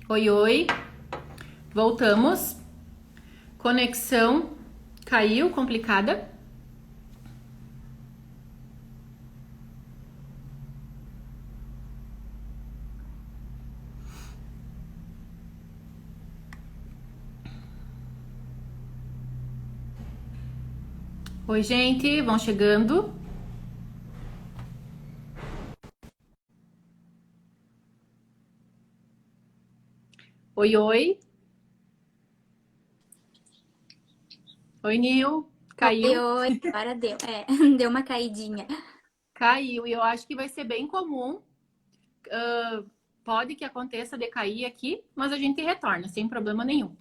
Oi, oi, voltamos. Conexão caiu, complicada. Oi, gente, vão chegando. Oi, oi. Oi, Nil. Oi, Caiu? oi, agora deu. É, deu uma caidinha. Caiu. E eu acho que vai ser bem comum. Pode que aconteça de cair aqui, mas a gente retorna, sem problema nenhum.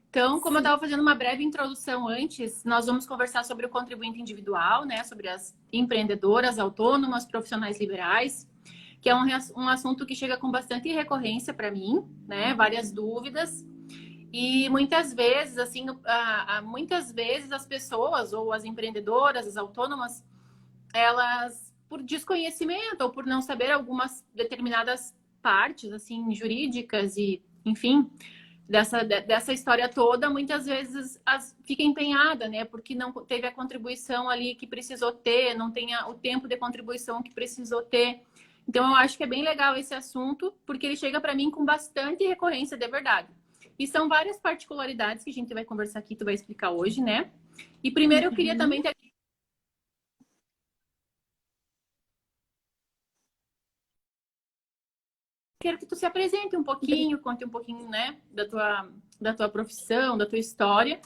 Então, como eu Sim. estava fazendo uma breve introdução antes, nós vamos conversar sobre o contribuinte individual, né? Sobre as empreendedoras, autônomas, profissionais liberais, que é um assunto que chega com bastante recorrência para mim, né? Várias dúvidas. E muitas vezes, assim, muitas vezes as pessoas, ou as empreendedoras, as autônomas, elas, por desconhecimento ou por não saber algumas determinadas partes, assim, jurídicas e, enfim, dessa história toda, muitas vezes fica empenhada, né? Porque não teve a contribuição ali que precisou ter, não tem o tempo de contribuição que precisou ter. Então, eu acho que é bem legal esse assunto, porque ele chega para mim com bastante recorrência, de verdade. E são várias particularidades que a gente vai conversar aqui, tu vai explicar hoje, né? E primeiro eu queria Uhum. também ter Quero que tu se apresente um pouquinho, conte um pouquinho, né, da tua profissão, da tua história.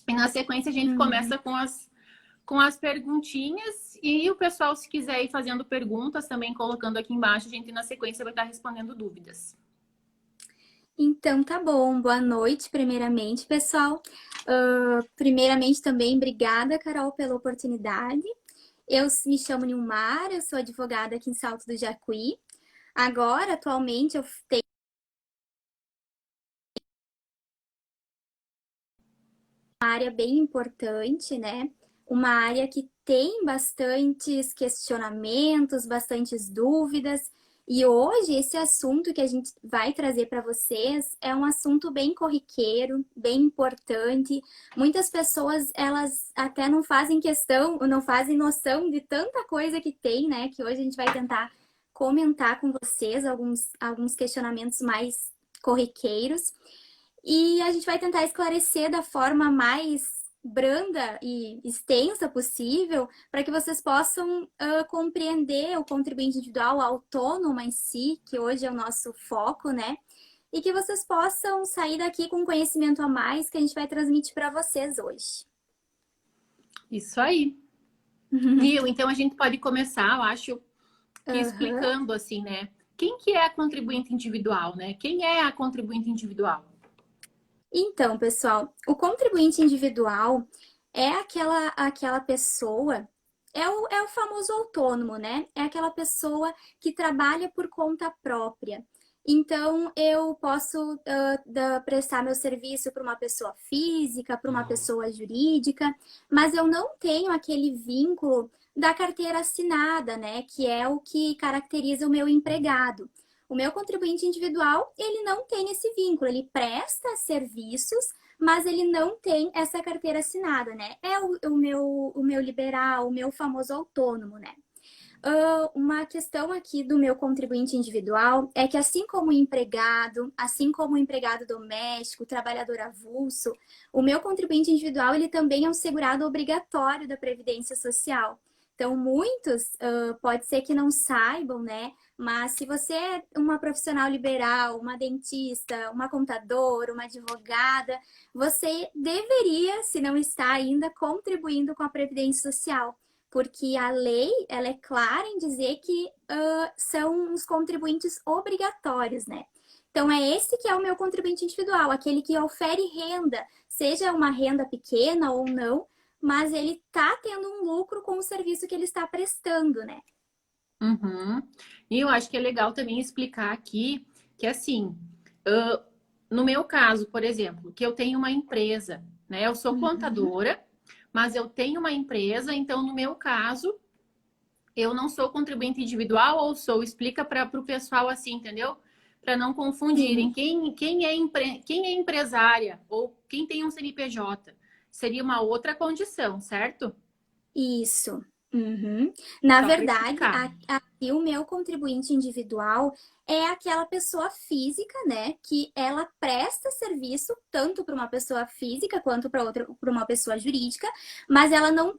E na sequência a gente Uhum. começa com as perguntinhas e o pessoal, se quiser ir fazendo perguntas, também colocando aqui embaixo, a gente na sequência vai estar respondendo dúvidas. Então, tá bom. Boa noite, primeiramente, pessoal. Primeiramente, também, obrigada, Carol, pela oportunidade. Eu me chamo Nilmar, eu sou advogada aqui em Salto do Jacuí. Agora, atualmente, eu tenho uma área bem importante, né? Uma área que tem bastantes questionamentos, bastantes dúvidas. E hoje esse assunto que a gente vai trazer para vocês é um assunto bem corriqueiro, bem importante. Muitas pessoas elas até não fazem questão, não fazem noção de tanta coisa que tem, né? Que hoje a gente vai tentar comentar com vocês alguns questionamentos mais corriqueiros. E a gente vai tentar esclarecer da forma mais branda e extensa possível para que vocês possam compreender o contribuinte individual autônomo em si, que hoje é o nosso foco, né? E que vocês possam sair daqui com conhecimento a mais que a gente vai transmitir para vocês hoje. Isso aí. Nil, então a gente pode começar, eu acho, que Aham. explicando assim, né? Quem que é a contribuinte individual, né? Quem é a contribuinte individual? Então, pessoal, o contribuinte individual é aquela pessoa, é o famoso autônomo, né? É aquela pessoa que trabalha por conta própria. Então, eu posso prestar meu serviço para uma pessoa física, para uma pessoa jurídica, mas eu não tenho aquele vínculo da carteira assinada, né? Que é o que caracteriza o meu empregado. O meu contribuinte individual, ele não tem esse vínculo, ele presta serviços, mas ele não tem essa carteira assinada, né? É o meu liberal, o meu famoso autônomo, né? Uma questão aqui do meu contribuinte individual é que, assim como o empregado doméstico, o trabalhador avulso, o meu contribuinte individual ele também é um segurado obrigatório da Previdência Social. Então, muitos pode ser que não saibam, né? Mas se você é uma profissional liberal, uma dentista, uma contadora, uma advogada, você deveria, se não está ainda, contribuindo com a Previdência Social porque a lei ela é clara em dizer que são os contribuintes obrigatórios, né? Então é esse que é o meu contribuinte individual, aquele que ofere renda, seja uma renda pequena ou não, mas ele está tendo um lucro com o serviço que ele está prestando, né? Uhum. E eu acho que é legal também explicar aqui que, assim, ah, no meu caso, por exemplo, que eu tenho uma empresa, né? Eu sou Uhum. contadora, mas eu tenho uma empresa, então, no meu caso, eu não sou contribuinte individual ou sou? Explica para o pessoal assim, entendeu? para não confundirem. Quem é empresária ou quem tem um CNPJ seria uma outra condição, certo? Isso. Uhum. Na Só para verdade, explicar. aqui o meu contribuinte individual é aquela pessoa física, né, que ela presta serviço tanto para uma pessoa física quanto para uma pessoa jurídica, mas ela não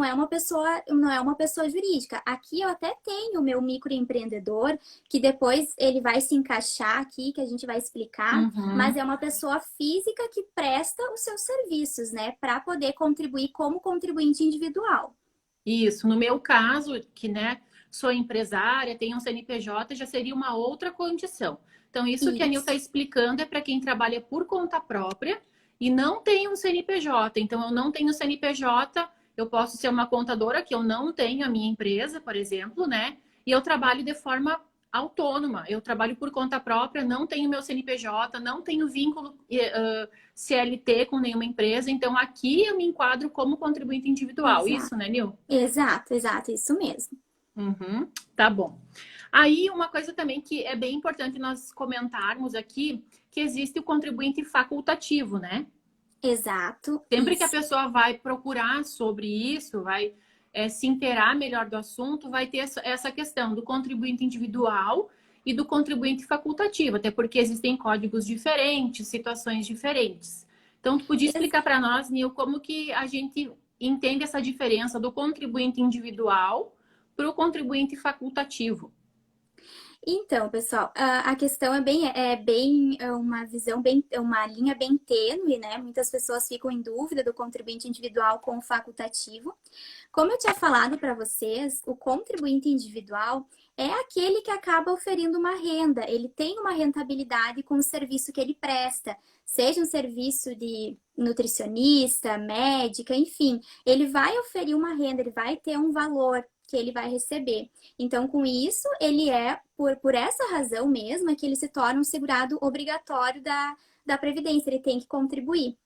é uma pessoa, não é uma pessoa jurídica. Aqui eu até tenho o meu microempreendedor, que depois ele vai se encaixar aqui, que a gente vai explicar, mas Uhum. é uma pessoa física que presta os seus serviços, né, para poder contribuir como contribuinte individual. Isso. No meu caso, que, né, sou empresária, tenho um CNPJ, já seria uma outra condição. Então, isso que a Nil está Isso. explicando é para quem trabalha por conta própria e não tem um CNPJ. Então, eu não tenho CNPJ, eu posso ser uma contadora que eu não tenho a minha empresa, por exemplo, né? E eu trabalho de forma autônoma. Eu trabalho por conta própria, não tenho meu CNPJ, não tenho vínculo CLT com nenhuma empresa. Então, aqui eu me enquadro como contribuinte individual. Exato. Isso, né, Nil? Exato, exato, isso mesmo. Uhum, tá bom. Aí, uma coisa também que é bem importante nós comentarmos aqui, que existe o contribuinte facultativo, né? Exato, Sempre que a isso. pessoa vai procurar sobre isso, vai se inteirar melhor do assunto, vai ter essa questão do contribuinte individual e do contribuinte facultativo, até porque existem códigos diferentes, situações diferentes. Então, tu podia Ex- explicar para nós, Nil, como que a gente entende essa diferença do contribuinte individual para o contribuinte facultativo? Então, pessoal, a questão é uma visão bem, é uma linha bem tênue, né? Muitas pessoas ficam em dúvida do contribuinte individual com o facultativo. Como eu tinha falado para vocês, o contribuinte individual é aquele que acaba oferindo uma renda, ele tem uma rentabilidade com o serviço que ele presta, seja um serviço de nutricionista, médica, enfim, ele vai oferir uma renda, ele vai ter um valor que ele vai receber. Então, com isso, ele por essa razão mesmo, é que ele se torna um segurado obrigatório da Previdência, ele tem que contribuir.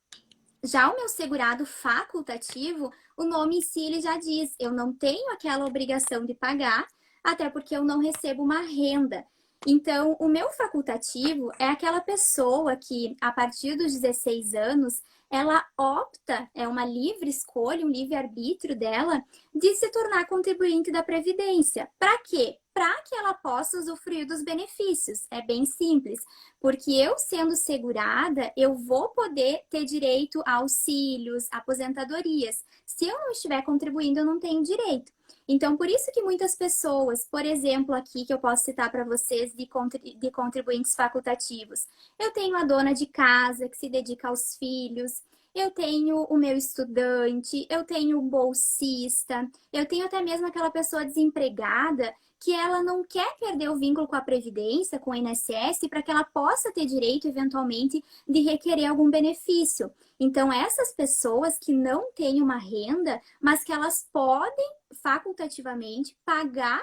Já o meu segurado facultativo, o nome em si ele já diz, eu não tenho aquela obrigação de pagar, até porque eu não recebo uma renda. Então, o meu facultativo é aquela pessoa que, a partir dos 16 anos, ela opta, é uma livre escolha, um livre arbítrio dela, de se tornar contribuinte da Previdência. Para quê? Para que ela possa usufruir dos benefícios. É bem simples. Porque eu sendo segurada, eu vou poder ter direito a auxílios, aposentadorias. Se eu não estiver contribuindo, eu não tenho direito. Então, por isso que muitas pessoas, por exemplo, aqui que eu posso citar para vocês de contribuintes facultativos, eu tenho a dona de casa que se dedica aos filhos, eu tenho o meu estudante, eu tenho o bolsista, eu tenho até mesmo aquela pessoa desempregada que ela não quer perder o vínculo com a Previdência, com o INSS, para que ela possa ter direito, eventualmente, de requerer algum benefício. Então, essas pessoas que não têm uma renda, mas que elas podem facultativamente pagar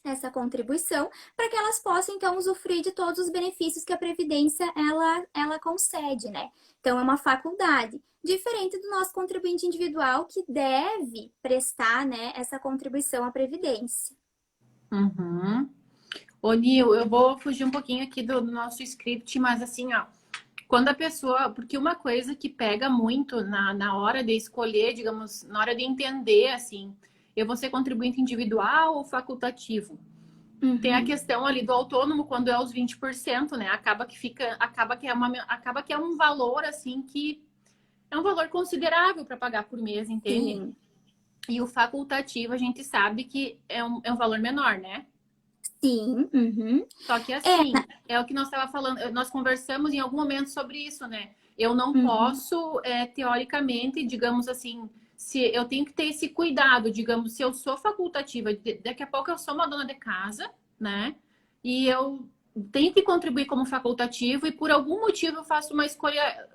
essa contribuição para que elas possam então usufruir de todos os benefícios que a previdência ela concede, né? Então é uma faculdade, diferente do nosso contribuinte individual que deve prestar, né, essa contribuição à previdência. Uhum. Ô, Nil, eu vou fugir um pouquinho aqui do nosso script, mas assim, ó, quando a pessoa. Porque uma coisa que pega muito na hora de escolher, digamos, na hora de entender, assim, eu vou ser contribuinte individual ou facultativo? Tem a Uhum. questão ali do autônomo quando é os 20%, né? Acaba que é um valor, assim, que é um valor considerável para pagar por mês, entende? Sim, E o facultativo, a gente sabe que é um valor menor, né? sim, uhum. Só que É, assim, é o que nós estava falando, nós conversamos em algum momento sobre isso, né? Eu não uhum. posso, teoricamente, digamos assim, se eu tenho que ter esse cuidado, digamos, se eu sou facultativa, daqui a pouco eu sou uma dona de casa, né? E eu tenho que contribuir como facultativo e por algum motivo eu faço uma escolha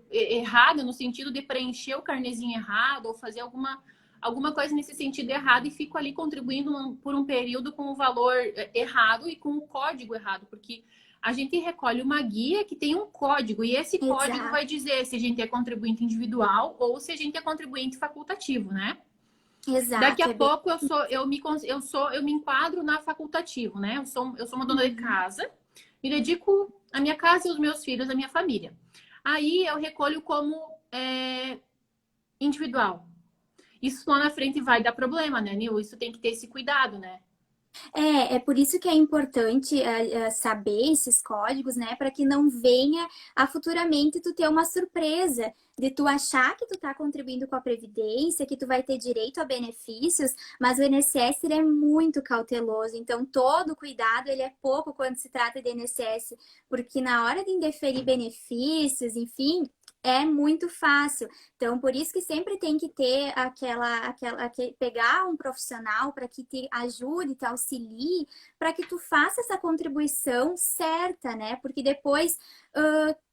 errada, no sentido de preencher o carnezinho errado ou fazer alguma coisa nesse sentido errado e fico ali contribuindo por um período com o valor errado e com o código errado, porque a gente recolhe uma guia que tem um código e esse código Exato, vai dizer se a gente é contribuinte individual ou se a gente é contribuinte facultativo, né? Daqui exato, a é bem. pouco eu me enquadro na facultativo, né? Eu sou uma dona de Uhum. casa me dedico à minha casa, aos meus filhos, à minha família. Aí eu recolho como individual. Isso lá na frente vai dar problema, né, Nil? Isso tem que ter esse cuidado, né? É por isso que é importante saber esses códigos, né? Para que não venha a futuramente tu ter uma surpresa de tu achar que tu tá contribuindo com a Previdência, que tu vai ter direito a benefícios, mas o INSS ele é muito cauteloso, então todo cuidado ele é pouco quando se trata de INSS, porque na hora de indeferir benefícios, enfim, é muito fácil. Então, por isso que sempre tem que ter pegar um profissional para que te ajude, te auxilie, para que tu faça essa contribuição certa, né? Porque depois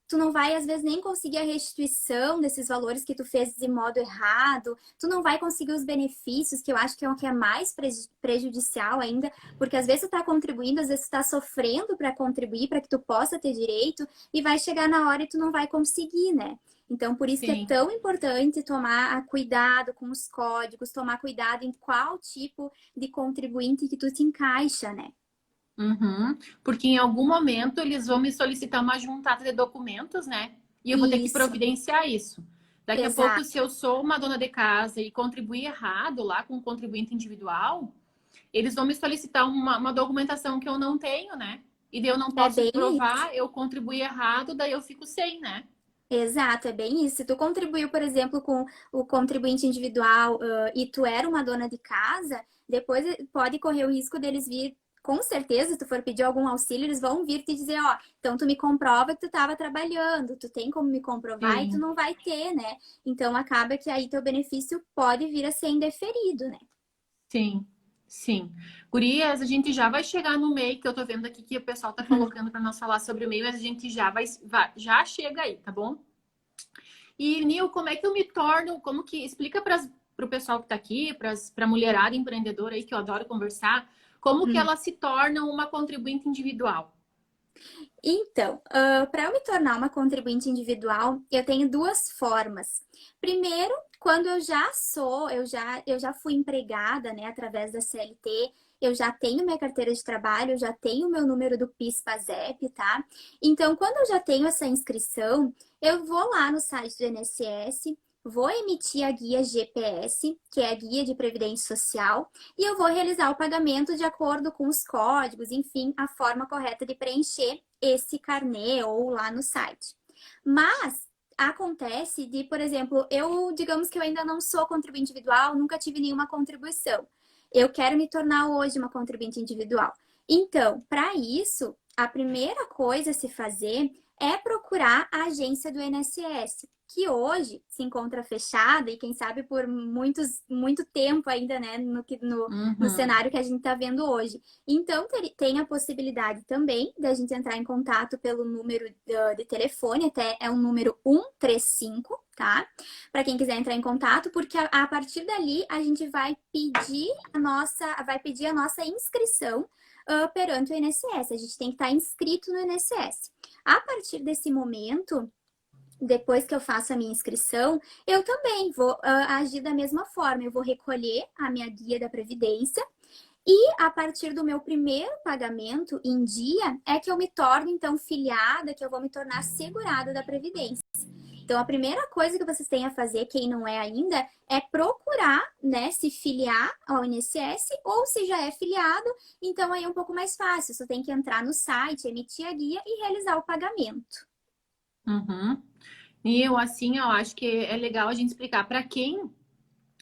tu não vai, às vezes, nem conseguir a restituição desses valores que tu fez de modo errado, tu não vai conseguir os benefícios, que eu acho que é o que é mais prejudicial ainda, porque às vezes tu tá contribuindo, às vezes tu tá sofrendo para contribuir, para que tu possa ter direito, e vai chegar na hora e tu não vai conseguir, né? Então, por isso que é Sim. tão importante tomar cuidado com os códigos, tomar cuidado em qual tipo de contribuinte que tu te encaixa, né? Uhum. Porque em algum momento eles vão me solicitar uma juntada de documentos, né? E eu vou ter que Isso, providenciar isso. Daqui a pouco, exato. se eu sou uma dona de casa e contribuir errado lá com um contribuinte individual, eles vão me solicitar uma documentação que eu não tenho, né? E daí eu não É posso bem isso. provar, eu contribuí errado, daí eu fico sem, né? Exato, é bem isso. Se tu contribuiu, por exemplo, com o contribuinte individual, e tu era uma dona de casa, depois pode correr o risco deles vir, com certeza, se tu for pedir algum auxílio, eles vão vir te dizer, ó, então tu me comprova que tu estava trabalhando, tu tem como me comprovar e tu Sim, não vai ter, né? Então acaba que aí teu benefício pode vir a ser indeferido, né? sim, sim. Gurias, a gente já vai chegar no MEI, que eu tô vendo aqui que o pessoal tá colocando para nós falar sobre o MEI, mas a gente já chega aí, tá bom? E, Nil, como é que eu me torno? Como que explica para o pessoal que está aqui, para a mulherada empreendedora aí, que eu adoro conversar, como que ela se torna uma contribuinte individual? Então, para eu me tornar uma contribuinte individual, eu tenho duas formas. Primeiro, quando eu já fui empregada, né, através da CLT, eu já tenho minha carteira de trabalho, eu já tenho meu número do PIS/PASEP, tá? Então, quando eu já tenho essa inscrição, eu vou lá no site do INSS, vou emitir a guia GPS, que é a guia de previdência social, e eu vou realizar o pagamento de acordo com os códigos, enfim, a forma correta de preencher esse carnê ou lá no site. Mas acontece de, por exemplo, digamos que eu ainda não sou contribuinte individual, nunca tive nenhuma contribuição. Eu quero me tornar hoje uma contribuinte individual. Então, para isso, a primeira coisa a se fazer é procurar a agência do INSS, que hoje se encontra fechada e quem sabe por muito tempo ainda, né, no Uhum. cenário que a gente está vendo hoje. Então, tem a possibilidade também da gente entrar em contato pelo número de telefone, até é um número 135, tá? Para quem quiser entrar em contato, porque a partir dali a gente vai pedir a nossa inscrição perante o INSS. A gente tem que estar inscrito no INSS. A partir desse momento, depois que eu faço a minha inscrição, eu também vou agir da mesma forma. Eu vou recolher a minha guia da Previdência e a partir do meu primeiro pagamento em dia é que eu me torno, então, filiada, que eu vou me tornar segurada da Previdência. Então, a primeira coisa que vocês têm a fazer, quem não é ainda, é procurar, né, se filiar ao INSS ou se já é filiado, então aí é um pouco mais fácil. Você tem que entrar no site, emitir a guia e realizar o pagamento. Uhum. E eu, assim, eu acho que é legal a gente explicar para quem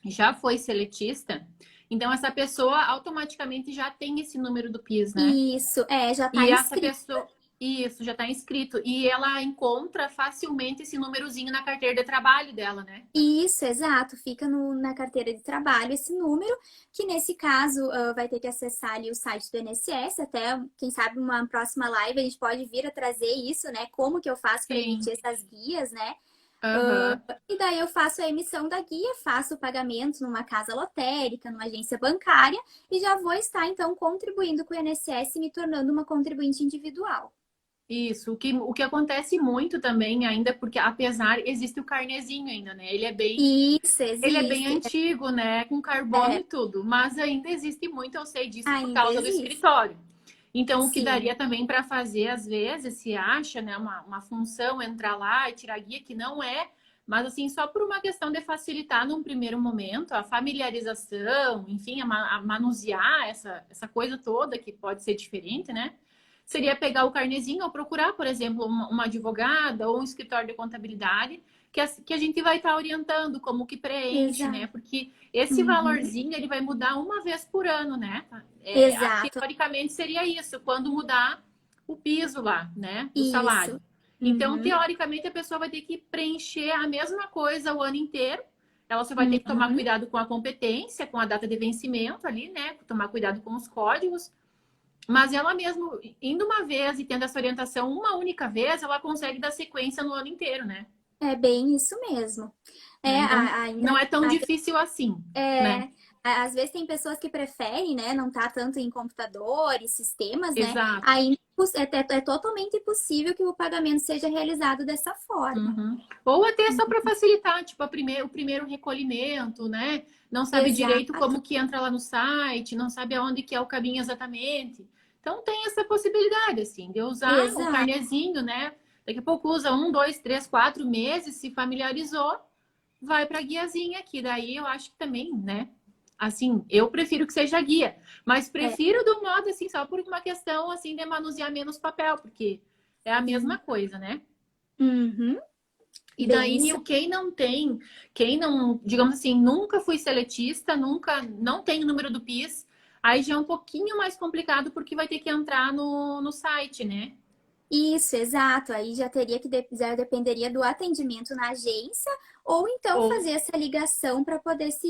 já foi seletista, então essa pessoa automaticamente já tem esse número do PIS, né? Isso, já está E essa inscrito. pessoa, isso, já está inscrito. E ela encontra facilmente esse númerozinho na carteira de trabalho dela, né? Isso, exato. Fica na carteira de trabalho esse número, que nesse caso vai ter que acessar ali o site do INSS. Até, quem sabe, uma próxima live a gente pode vir a trazer isso, né? Como que eu faço para emitir Sim. essas guias, né? Aham. E daí eu faço a emissão da guia, faço o pagamento numa casa lotérica, numa agência bancária e já vou estar, então, contribuindo com o INSS e me tornando uma contribuinte individual. Isso. O que acontece muito também ainda, porque apesar, existe o carnezinho ainda, né? Isso, Ele é bem existe. antigo, né? Com carbono É, e tudo, mas ainda existe muito, eu sei disso por ainda causa do existe. escritório. Então, o que Sim, daria também para fazer, às vezes, se acha, né, uma função, entrar lá e tirar guia, que não é, mas assim, só por uma questão de facilitar num primeiro momento a familiarização, enfim, a manusear essa coisa toda que pode ser diferente, né? Seria pegar o carnezinho ou procurar, por exemplo, uma advogada ou um escritório de contabilidade que a gente vai estar orientando como que preenche, né? exato. Porque esse Uhum. valorzinho ele vai mudar uma vez por ano, né? Exato. Teoricamente seria isso, quando mudar o piso lá, né? Do salário. Isso. Então, Uhum. teoricamente, a pessoa vai ter que preencher a mesma coisa o ano inteiro. Ela só vai ter que tomar Uhum. cuidado com a competência, com a data de vencimento ali, né? Tomar cuidado com os códigos. Mas ela mesmo, indo uma vez e tendo essa orientação uma única vez, ela consegue dar sequência no ano inteiro, né? É bem isso mesmo. É, Né? Então, não ainda, é tão difícil assim, né? é, às vezes tem pessoas que preferem, né, não estar tanto em computadores, sistemas, né? Exato. Ainda é totalmente possível que o pagamento seja realizado dessa forma. Uhum. Ou até só para facilitar, tipo, o primeiro recolhimento, né? Não sabe direito Exato. como que entra lá no site, não sabe aonde que é o caminho exatamente. Então tem essa possibilidade, assim, de usar o Exato. carnezinho, né? Daqui a pouco usa 1, 2, 3, 4 meses, se familiarizou, vai para a guiazinha aqui. Daí eu acho que também, né? Assim, eu prefiro que seja guia, mas É. prefiro do modo assim, só por uma questão assim de manusear menos papel, porque é a mesma coisa, né? Uhum. E Bem daí, isso. Nil, quem não, digamos assim, nunca fui seletista, nunca, não tem o número do PIS, aí já é um pouquinho mais complicado porque vai ter que entrar no site, né? Isso, exato. Aí já dependeria do atendimento na agência ou então Ou, fazer essa ligação para poder se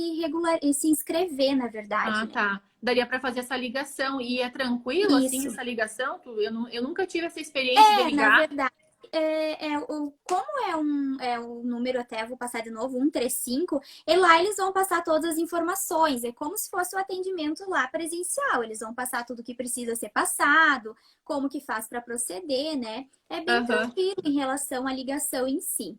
inscrever, na verdade, ah, né? tá. Daria para fazer essa ligação e é tranquilo assim Isso. essa ligação? Eu nunca tive essa experiência de Na ligar. verdade, como é o número, até vou passar de novo, 135, e lá eles vão passar todas as informações. É como se fosse o atendimento lá presencial. Eles vão passar tudo que precisa ser passado, como que faz para proceder, né? É bem Aham. tranquilo em relação à ligação em si.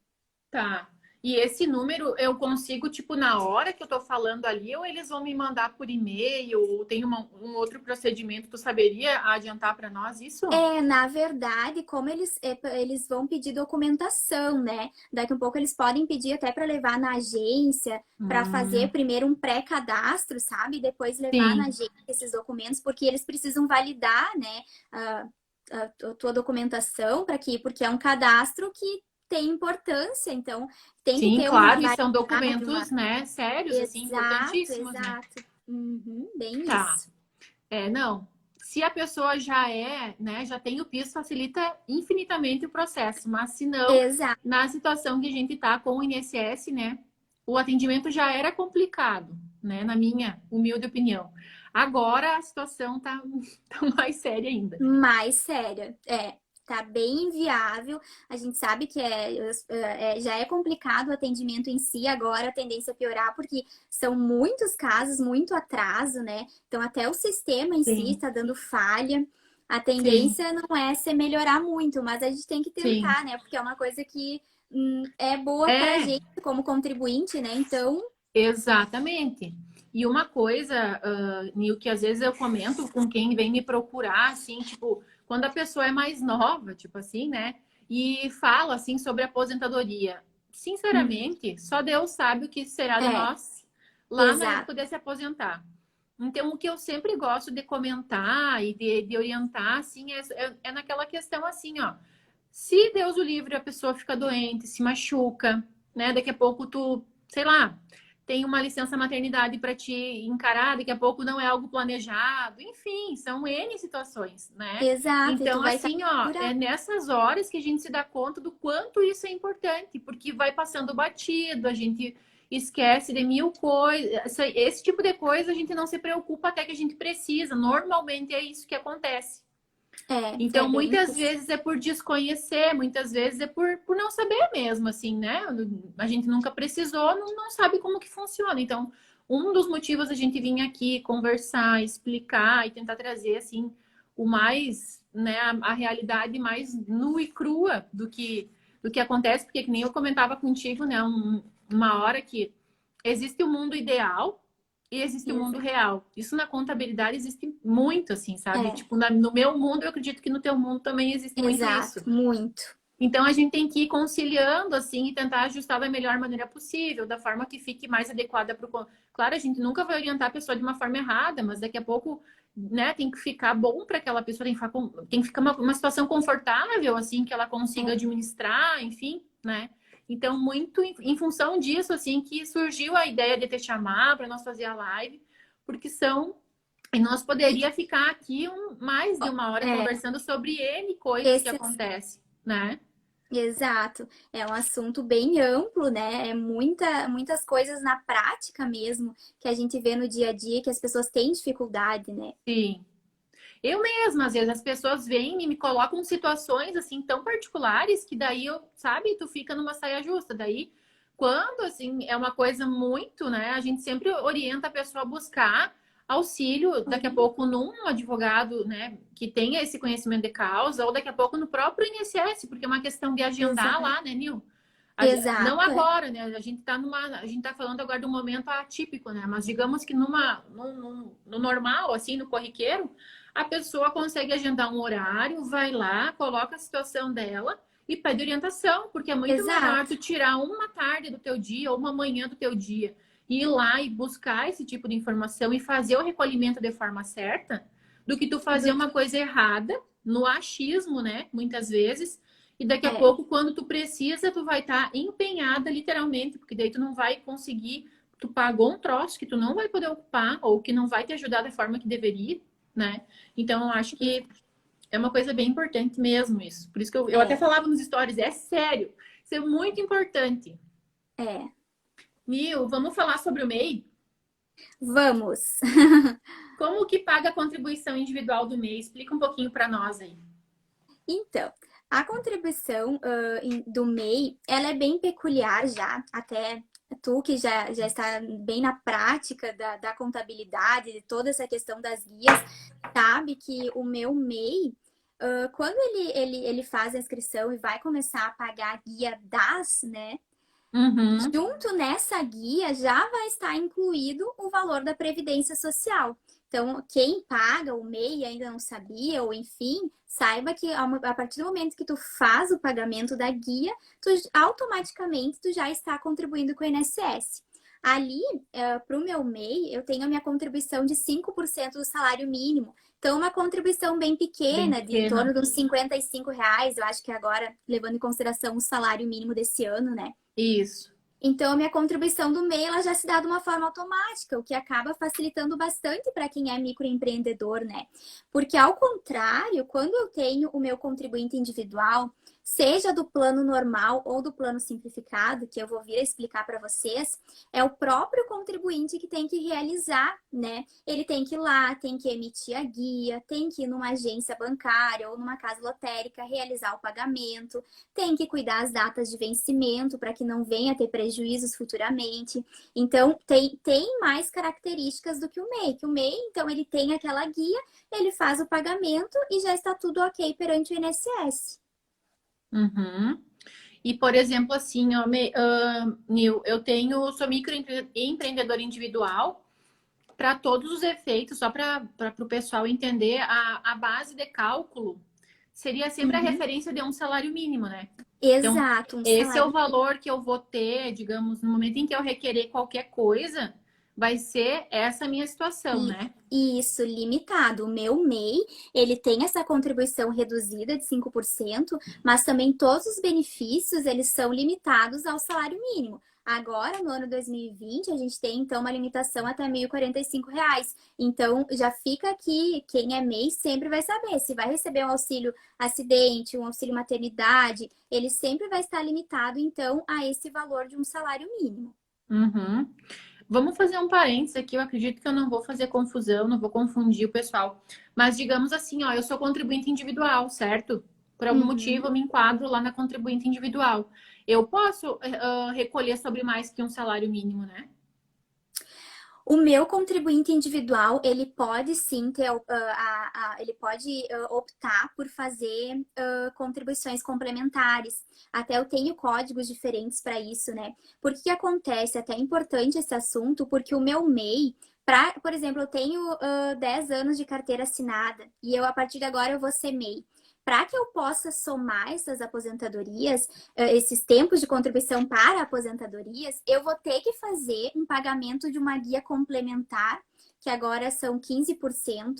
Tá. E esse número eu consigo, tipo, na hora que eu tô falando ali, ou eles vão me mandar por e-mail, ou tem um outro procedimento, tu saberia adiantar para nós isso? Na verdade, como eles vão pedir documentação, né? Daqui a pouco eles podem pedir até para levar na agência, para fazer Hum, primeiro um pré-cadastro, sabe? Depois levar na sim, agência esses documentos, porque eles precisam validar, né? A, a tua documentação porque é um cadastro que tem importância, então tem que sim, ter uma claro, e são validade, documentos, né, sérios, assim, exato, importantíssimos, né? exato. Uhum, bem Tá. isso. Não. Se a pessoa já é, né, já tem o PIS, facilita infinitamente o processo, mas se não, Exato. na situação que a gente tá com o INSS, né, o atendimento já era complicado, né, na minha humilde opinião. Agora a situação tá, tá mais séria ainda. Mais séria. Tá bem inviável. A gente sabe que já é complicado o atendimento em si, agora a tendência é piorar, porque são muitos casos, muito atraso, né? Então, até o sistema em si Sim, está dando falha. A sim, tendência não é se melhorar muito, mas a gente tem que sim. tentar, né? Porque é uma coisa que é boa para a É, gente como contribuinte, né? Então, exatamente. E uma coisa, Nil, que às vezes eu comento com quem vem me procurar, assim, tipo, quando a pessoa é mais nova, tipo assim, né? E fala, assim, sobre aposentadoria. uhum, Sinceramente, só Deus sabe o que será de é, nós lá na exato. época de se aposentar. Então, o que eu sempre gosto de comentar e de orientar, assim, é naquela questão assim, ó. Se Deus o livre, a pessoa fica doente, se machuca, né? Daqui a pouco tu, sei lá, tem uma licença maternidade para te encarar, daqui a pouco não é algo planejado, enfim, são N situações, né? Exato, e tu Então, vai estar assim, ó, é segurado. nessas horas que a gente se dá conta do quanto isso é importante, porque vai passando batido, a gente esquece de mil coisas, esse tipo de coisa a gente não se preocupa até que a gente precisa, normalmente é isso que acontece. É Então, bem muitas isso. vezes é por desconhecer, muitas vezes é por não saber mesmo, assim, né? A gente nunca precisou, não sabe como que funciona. Então, um dos motivos a gente vir aqui conversar, explicar e tentar trazer, assim, o mais, né, a realidade mais nua e crua do que acontece, porque que nem eu comentava contigo, né, uma hora que existe o mundo ideal e existe o mundo Exato. real. Isso na contabilidade existe muito, assim, sabe? É, Tipo, no meu mundo, eu acredito que no teu mundo também existe muito isso. exato, muito. Então, a gente tem que ir conciliando, assim, e tentar ajustar da melhor maneira possível, da forma que fique mais adequada para o... Claro, a gente nunca vai orientar a pessoa de uma forma errada, mas daqui a pouco, né, tem que ficar bom para aquela pessoa, tem que ficar uma situação confortável, assim, que ela consiga É, administrar, enfim, né? Então, muito em função disso, assim, que surgiu a ideia de te chamar para nós fazer a live, porque são... E nós poderia ficar aqui mais de uma hora é, conversando sobre N coisas que esse acontecem, né? exato. É um assunto bem amplo, né? É muitas coisas na prática mesmo que a gente vê no dia a dia que as pessoas têm dificuldade, né? Sim. Eu mesma, às vezes, as pessoas vêm e me colocam situações assim tão particulares que daí eu, sabe, tu fica numa saia justa. Daí, quando assim é uma coisa muito, né, a gente sempre orienta a pessoa a buscar auxílio, daqui a Uhum. pouco num advogado, né, que tenha esse conhecimento de causa, ou daqui a pouco no próprio INSS, porque é uma questão de agendar Exato. lá, né, Nil? Não Exato. É. agora, né? A gente tá falando agora de um momento atípico, né? Mas digamos que no normal, assim, no corriqueiro, a pessoa consegue agendar um horário, vai lá, coloca a situação dela e pede orientação, porque é muito melhor Exato. tu tirar uma tarde do teu dia ou uma manhã do teu dia e ir lá e buscar esse tipo de informação e fazer o recolhimento de forma certa, do que tu fazer Do uma que coisa errada, no achismo, né? Muitas vezes, e daqui a é. pouco, quando tu precisa, tu vai estar empenhada literalmente, porque daí tu não vai conseguir, tu pagou um troço que tu não vai poder ocupar ou que não vai te ajudar da forma que deveria, né? Então, eu acho que é uma coisa bem importante mesmo isso. Por isso que eu até É. falava nos stories, é sério, isso é muito importante. É. Nil, vamos falar sobre o MEI? Vamos. Como que paga a contribuição individual do MEI? Explica um pouquinho para nós aí. Então, a contribuição do MEI, ela é bem peculiar já, até tu que já está bem na prática da contabilidade, de toda essa questão das guias, sabe que o meu MEI, quando ele faz a inscrição e vai começar a pagar a guia das, né? Uhum. Junto nessa guia já vai estar incluído o valor da Previdência Social. Então, quem paga o MEI ainda não sabia, ou enfim, saiba que a partir do momento que tu faz o pagamento da guia, automaticamente tu já está contribuindo com o INSS. Ali, para o meu MEI, eu tenho a minha contribuição de 5% do salário mínimo. Então, uma contribuição bem Bem pequena, de em torno pequena. de uns R$ 55, eu acho que agora, levando em consideração o salário mínimo desse ano, né? Isso. Então, a minha contribuição do MEI ela já se dá de uma forma automática, o que acaba facilitando bastante para quem é microempreendedor, né? Porque, ao contrário, quando eu tenho o meu contribuinte individual, seja do plano normal ou do plano simplificado, que eu vou vir a explicar para vocês, é o próprio contribuinte que tem que realizar, né? Ele tem que ir lá, tem que emitir a guia, tem que ir numa agência bancária ou numa casa lotérica realizar o pagamento, tem que cuidar as datas de vencimento para que não venha a ter prejuízos futuramente. Então, tem mais características do que o MEI. Que o MEI, então, ele tem aquela guia, ele faz o pagamento e já está tudo ok perante o INSS. Uhum. E, por exemplo, assim, ó, Nil, sou microempreendedora individual para todos os efeitos, só para o pessoal entender, a base de cálculo seria sempre a Uhum. referência de um salário mínimo, né? Então, Exato, um esse é o salário. valor que eu vou ter, digamos, no momento em que eu requerer qualquer coisa, vai ser essa minha situação, E né? isso, limitado. O meu MEI, ele tem essa contribuição reduzida de 5%, mas também todos os benefícios, eles são limitados ao salário mínimo. Agora, no ano 2020, a gente tem, então, uma limitação até R$ 1.045. Então, já fica aqui, quem é MEI sempre vai saber. Se vai receber um auxílio acidente, um auxílio maternidade, ele sempre vai estar limitado, então, a esse valor de um salário mínimo. Uhum. Vamos fazer um parênteses aqui. Eu acredito que eu não vou fazer confusão, não vou confundir o pessoal. Mas digamos assim, ó, eu sou contribuinte individual, certo? Por algum motivo, eu Uhum. me enquadro lá na contribuinte individual. Eu posso recolher sobre mais que um salário mínimo, né? O meu contribuinte individual, ele pode sim ter, ele pode optar por fazer contribuições complementares. Até eu tenho códigos diferentes para isso, né? Porque que acontece? Até é importante esse assunto, porque o meu MEI, Por exemplo, eu tenho 10 anos de carteira assinada e a partir de agora eu vou ser MEI. Para que eu possa somar essas aposentadorias, esses tempos de contribuição para aposentadorias, eu vou ter que fazer um pagamento de uma guia complementar, que agora são 15%,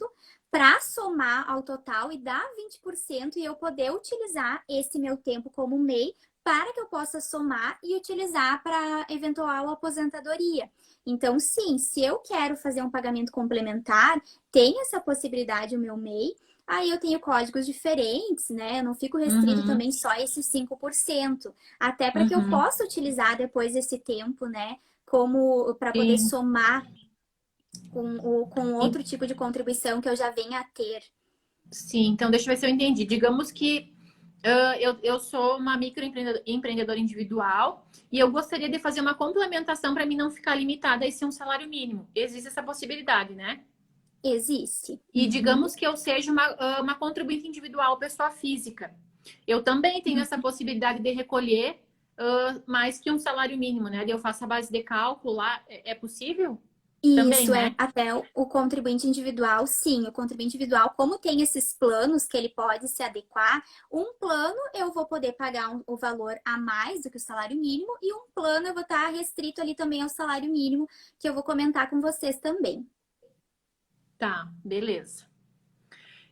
para somar ao total e dar 20% e eu poder utilizar esse meu tempo como MEI para que eu possa somar e utilizar para eventual aposentadoria. Então, sim, se eu quero fazer um pagamento complementar, tem essa possibilidade o meu MEI. Aí eu tenho códigos diferentes, né? Eu não fico restrito Uhum, também só a esses 5%. Até para que eu uhum. possa utilizar depois esse tempo, né? Como para poder Sim. somar com outro tipo de contribuição que eu já venha a ter. Sim, então deixa eu ver se eu entendi. Digamos que eu sou uma microempreendedora individual e eu gostaria de fazer uma complementação para mim não ficar limitada a esse um salário mínimo. Existe essa possibilidade, né? Existe. E Uhum. digamos que eu seja uma contribuinte individual, pessoa física. Eu também tenho essa possibilidade de recolher mais que um salário mínimo, né? Eu faço a base de cálculo lá. É possível? Também, Isso é né? até o contribuinte individual, sim. O contribuinte individual, como tem esses planos que ele pode se adequar, um plano eu vou poder pagar o valor a mais do que o salário mínimo, e um plano eu vou estar restrito ali também ao salário mínimo, que eu vou comentar com vocês também. Tá, beleza.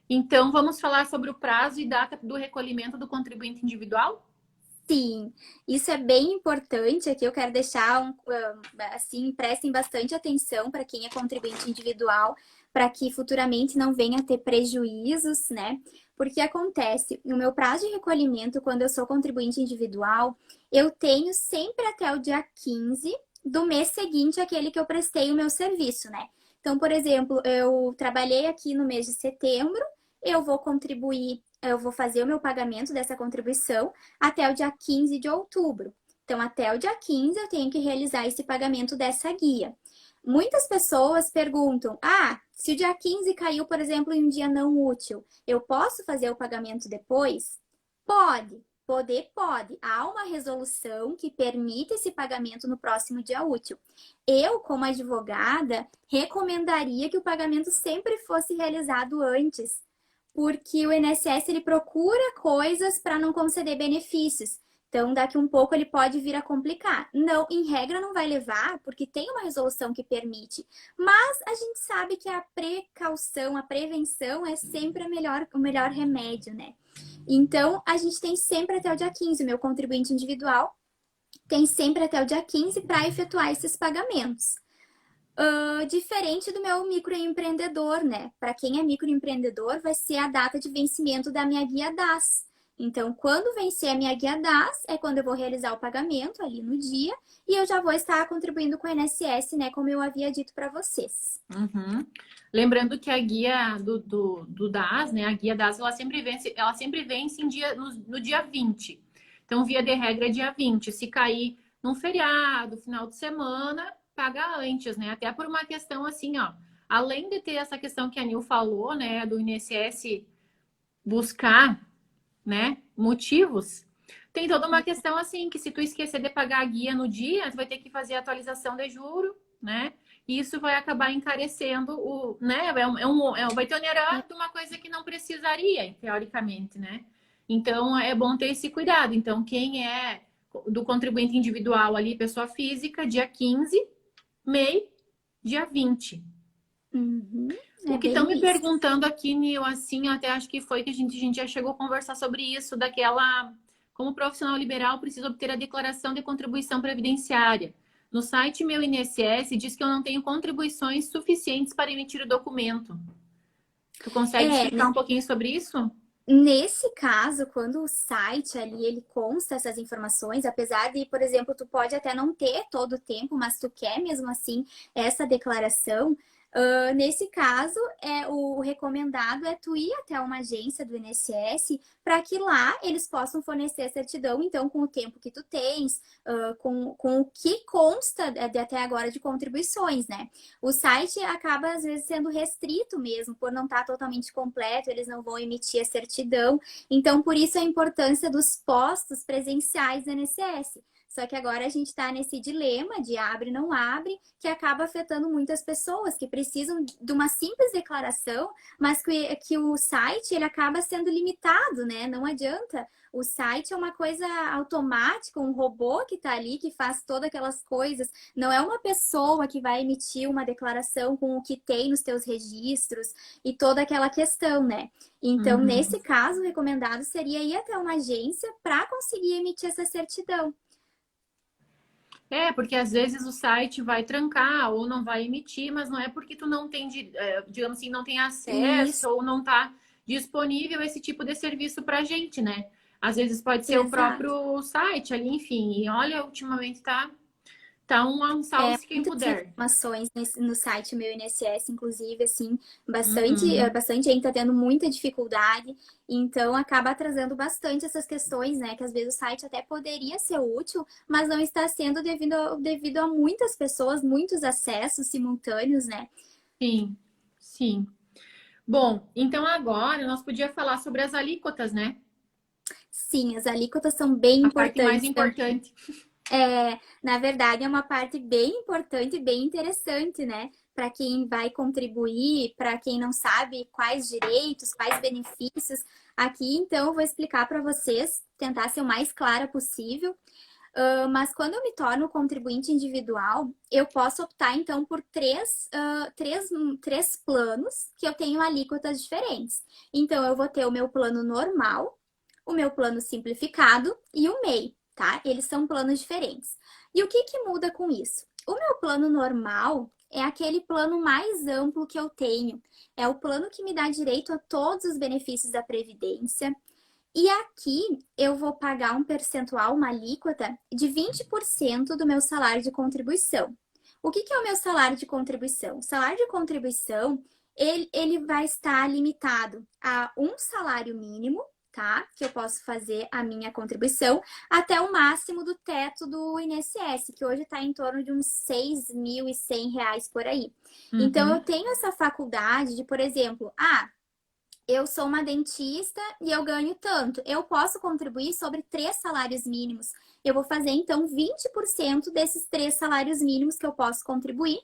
Então, vamos falar sobre o prazo e data do recolhimento do contribuinte individual? Sim, isso é bem importante. Aqui eu quero deixar assim, prestem bastante atenção para quem é contribuinte individual, para que futuramente não venha a ter prejuízos, né? Porque acontece, no meu prazo de recolhimento, quando eu sou contribuinte individual, eu tenho sempre até o dia 15 do mês seguinte àquele que eu prestei o meu serviço, né? Então, por exemplo, eu trabalhei aqui no mês de setembro, eu vou fazer o meu pagamento dessa contribuição até o dia 15 de outubro. Então, até o dia 15 eu tenho que realizar esse pagamento dessa guia. Muitas pessoas perguntam: se o dia 15 caiu, por exemplo, em um dia não útil, eu posso fazer o pagamento depois? Pode. Poder pode. Há uma resolução que permite esse pagamento no próximo dia útil. Eu, como advogada, recomendaria que o pagamento sempre fosse realizado antes, porque o INSS ele procura coisas para não conceder benefícios. Então, daqui um pouco ele pode vir a complicar. Não, em regra não vai levar, porque tem uma resolução que permite. Mas a gente sabe que a precaução, a prevenção é sempre o melhor remédio, né? Então, a gente tem sempre até o dia 15. O meu contribuinte individual tem sempre até o dia 15 para efetuar esses pagamentos. Diferente do meu microempreendedor, né? Para quem é microempreendedor, vai ser a data de vencimento da minha guia DAS. Então, quando vencer a minha guia DAS, é quando eu vou realizar o pagamento ali no dia e eu já vou estar contribuindo com o INSS, né? Como eu havia dito para vocês. Uhum. Lembrando que a guia do DAS, né? A guia DAS, ela sempre vence no dia 20. Então, via de regra, é dia 20. Se cair num feriado, final de semana, paga antes, né? Até por uma questão assim, ó. Além de ter essa questão que a Nil falou, né? Do INSS buscar, né? Motivos. Tem toda uma questão assim, que se tu esquecer de pagar a guia no dia, tu vai ter que fazer a atualização de juro, né? E isso vai acabar encarecendo né? Vai te onerar de uma coisa que não precisaria, teoricamente, né? Então é bom ter esse cuidado. Então, quem é do contribuinte individual ali, pessoa física, dia 15, MEI, dia 20. Uhum, O é que estão me bem isso. perguntando aqui, Nil, assim, eu até acho que foi que a gente já chegou a conversar sobre isso, daquela, como profissional liberal, preciso obter a declaração de contribuição previdenciária. No site meu INSS diz que eu não tenho contribuições suficientes para emitir o documento. Tu consegue É, explicar um pouquinho sobre isso? nesse caso, quando o site ali ele consta essas informações, apesar de, por exemplo, tu pode até não ter todo o tempo, mas tu quer mesmo assim essa declaração, nesse caso, o recomendado é tu ir até uma agência do INSS para que lá eles possam fornecer a certidão, então, com o tempo que tu tens, com o que consta de até agora de contribuições, né? O site acaba, às vezes, sendo restrito mesmo, por não estar totalmente completo, eles não vão emitir a certidão. Então, por isso a importância dos postos presenciais do INSS. Só que agora a gente está nesse dilema de abre, não abre, que acaba afetando muitas pessoas que precisam de uma simples declaração, mas que o site ele acaba sendo limitado, né? Não adianta. O site é uma coisa automática, um robô que está ali, que faz todas aquelas coisas. Não é uma pessoa que vai emitir uma declaração com o que tem nos teus registros e toda aquela questão, né? Então, Uhum. nesse caso, o recomendado seria ir até uma agência para conseguir emitir essa certidão. É, porque às vezes o site vai trancar ou não vai emitir, mas não é porque tu não tem, digamos assim, não tem acesso Isso, ou não está disponível esse tipo de serviço para gente, né? Às vezes pode ser o exato. próprio site ali, enfim. E olha, ultimamente tá um É, salve quem muitas puder. informações no site meu INSS, inclusive, assim, Uhum. bastante gente está tendo muita dificuldade, então acaba atrasando bastante essas questões, né? Que às vezes o site até poderia ser útil, mas não está sendo devido a muitas pessoas, muitos acessos simultâneos, né? Sim, sim. Bom, então agora nós podíamos falar sobre as alíquotas, né? Sim, as alíquotas são bem A parte mais importantes também. importante. Na verdade, é uma parte bem importante e bem interessante, né? Para quem vai contribuir, para quem não sabe quais direitos, quais benefícios. Aqui, então, eu vou explicar para vocês, tentar ser o mais clara possível. Mas quando eu me torno contribuinte individual, eu posso optar, então, por três planos que eu tenho alíquotas diferentes. Então, eu vou ter o meu plano normal, o meu plano simplificado e o MEI, tá? Eles são planos diferentes. E o que que muda com isso? O meu plano normal é aquele plano mais amplo que eu tenho. É o plano que me dá direito a todos os benefícios da Previdência. E aqui eu vou pagar um percentual, uma alíquota de 20% do meu salário de contribuição. O que que é o meu salário de contribuição? O salário de contribuição, ele vai estar limitado a um salário mínimo, tá? Que eu posso fazer a minha contribuição até o máximo do teto do INSS, que hoje está em torno de uns R$ 6.100 por aí. Então, eu Uhum. tenho essa faculdade de, por exemplo, eu sou uma dentista e eu ganho tanto. Eu posso contribuir sobre 3 salários mínimos. Eu vou fazer, então, 20% desses 3 salários mínimos que eu posso contribuir.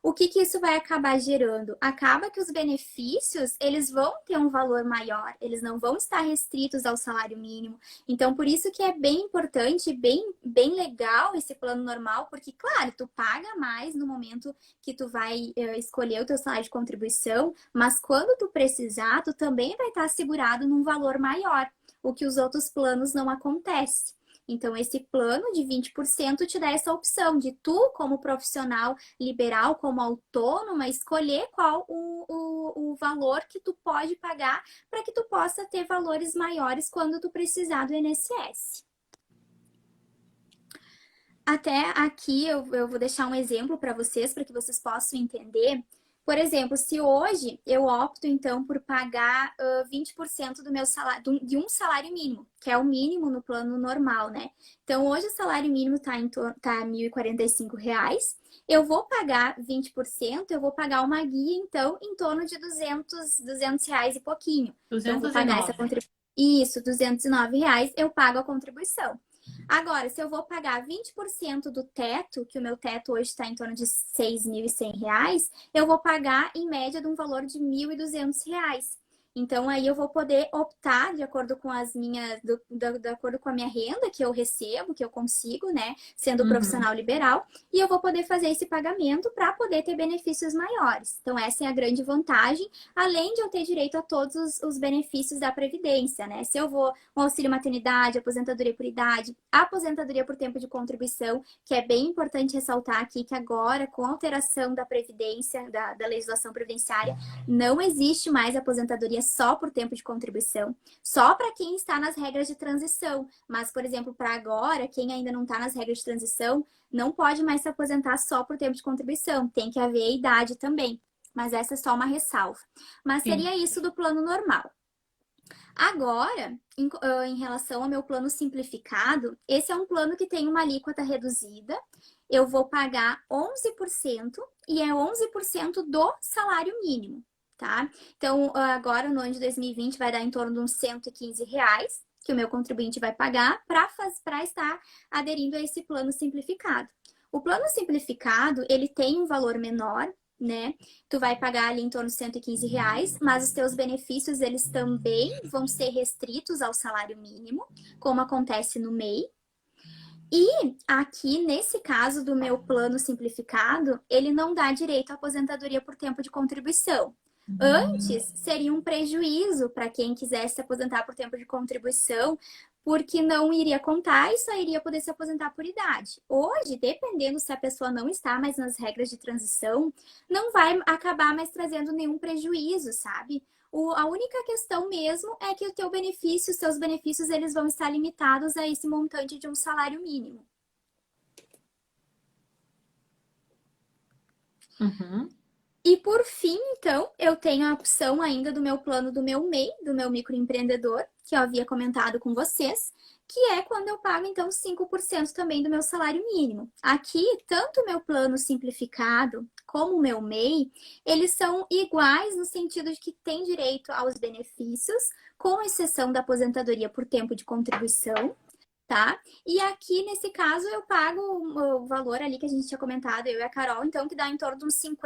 O que que isso vai acabar gerando? Acaba que os benefícios, eles vão ter um valor maior, eles não vão estar restritos ao salário mínimo. Então, por isso que é bem importante, bem legal esse plano normal, porque, claro, tu paga mais no momento que tu vai escolher o teu salário de contribuição, mas quando tu precisar, tu também vai estar assegurado num valor maior, o que os outros planos não acontece. Então, esse plano de 20% te dá essa opção de tu, como profissional liberal, como autônoma, escolher qual o valor que tu pode pagar para que tu possa ter valores maiores quando tu precisar do INSS. Até aqui eu vou deixar um exemplo para que vocês possam entender. Por exemplo, se hoje eu opto então por pagar 20% do meu salário, de um salário mínimo, que é o mínimo no plano normal, né? Então hoje o salário mínimo tá R$ 1.045. Eu vou pagar 20%, eu vou pagar uma guia então em torno de R$ 200 reais e pouquinho. Então eu vou pagar essa 209. contribuição. Isso, R$ 209 eu pago a contribuição. Agora, se eu vou pagar 20% do teto, que o meu teto hoje está em torno de R$ 6.100, eu vou pagar em média de um valor de R$ 1.200. Então, aí eu vou poder optar de acordo com as minhas, de acordo com a minha renda que eu recebo, que eu consigo, né, sendo Uhum. profissional liberal, e eu vou poder fazer esse pagamento para poder ter benefícios maiores. Então, essa é a grande vantagem, além de eu ter direito a todos os benefícios da Previdência, né? Se eu vou um auxílio maternidade, aposentadoria por idade, aposentadoria por tempo de contribuição, que é bem importante ressaltar aqui que agora, com a alteração da Previdência, da legislação previdenciária, não existe mais aposentadoria só por tempo de contribuição, só para quem está nas regras de transição. Mas, por exemplo, para agora, quem ainda não está nas regras de transição, não pode mais se aposentar só por tempo de contribuição, tem que haver a idade também. Mas essa é só uma ressalva. Mas Sim. seria isso do plano normal. Agora, em relação ao meu plano simplificado, esse é um plano que tem uma alíquota reduzida. Eu vou pagar 11% e é 11% do salário mínimo, tá? Então, agora no ano de 2020 vai dar em torno de uns R$ 115. que o meu contribuinte vai pagar para estar aderindo a esse plano simplificado. O plano simplificado, ele tem um valor menor, né? Tu vai pagar ali em torno de R$ 115, mas os teus benefícios, eles também vão ser restritos ao salário mínimo, como acontece no MEI. E aqui, nesse caso do meu plano simplificado, ele não dá direito à aposentadoria por tempo de contribuição. Antes, seria um prejuízo para quem quisesse se aposentar por tempo de contribuição, porque não iria contar e só iria poder se aposentar por idade. Hoje, dependendo se a pessoa não está mais nas regras de transição, não vai acabar mais trazendo nenhum prejuízo, sabe? A única questão mesmo é que o teu benefício, os seus benefícios, eles vão estar limitados a esse montante de um salário mínimo. Uhum. E por fim, então, eu tenho a opção ainda do meu plano do meu MEI, do meu microempreendedor, que eu havia comentado com vocês, que é quando eu pago, então, 5% também do meu salário mínimo. Aqui, tanto o meu plano simplificado como o meu MEI, eles são iguais no sentido de que tem direito aos benefícios, com exceção da aposentadoria por tempo de contribuição, tá? E aqui, nesse caso, eu pago o valor ali que a gente tinha comentado, eu e a Carol, então, que dá em torno de uns R$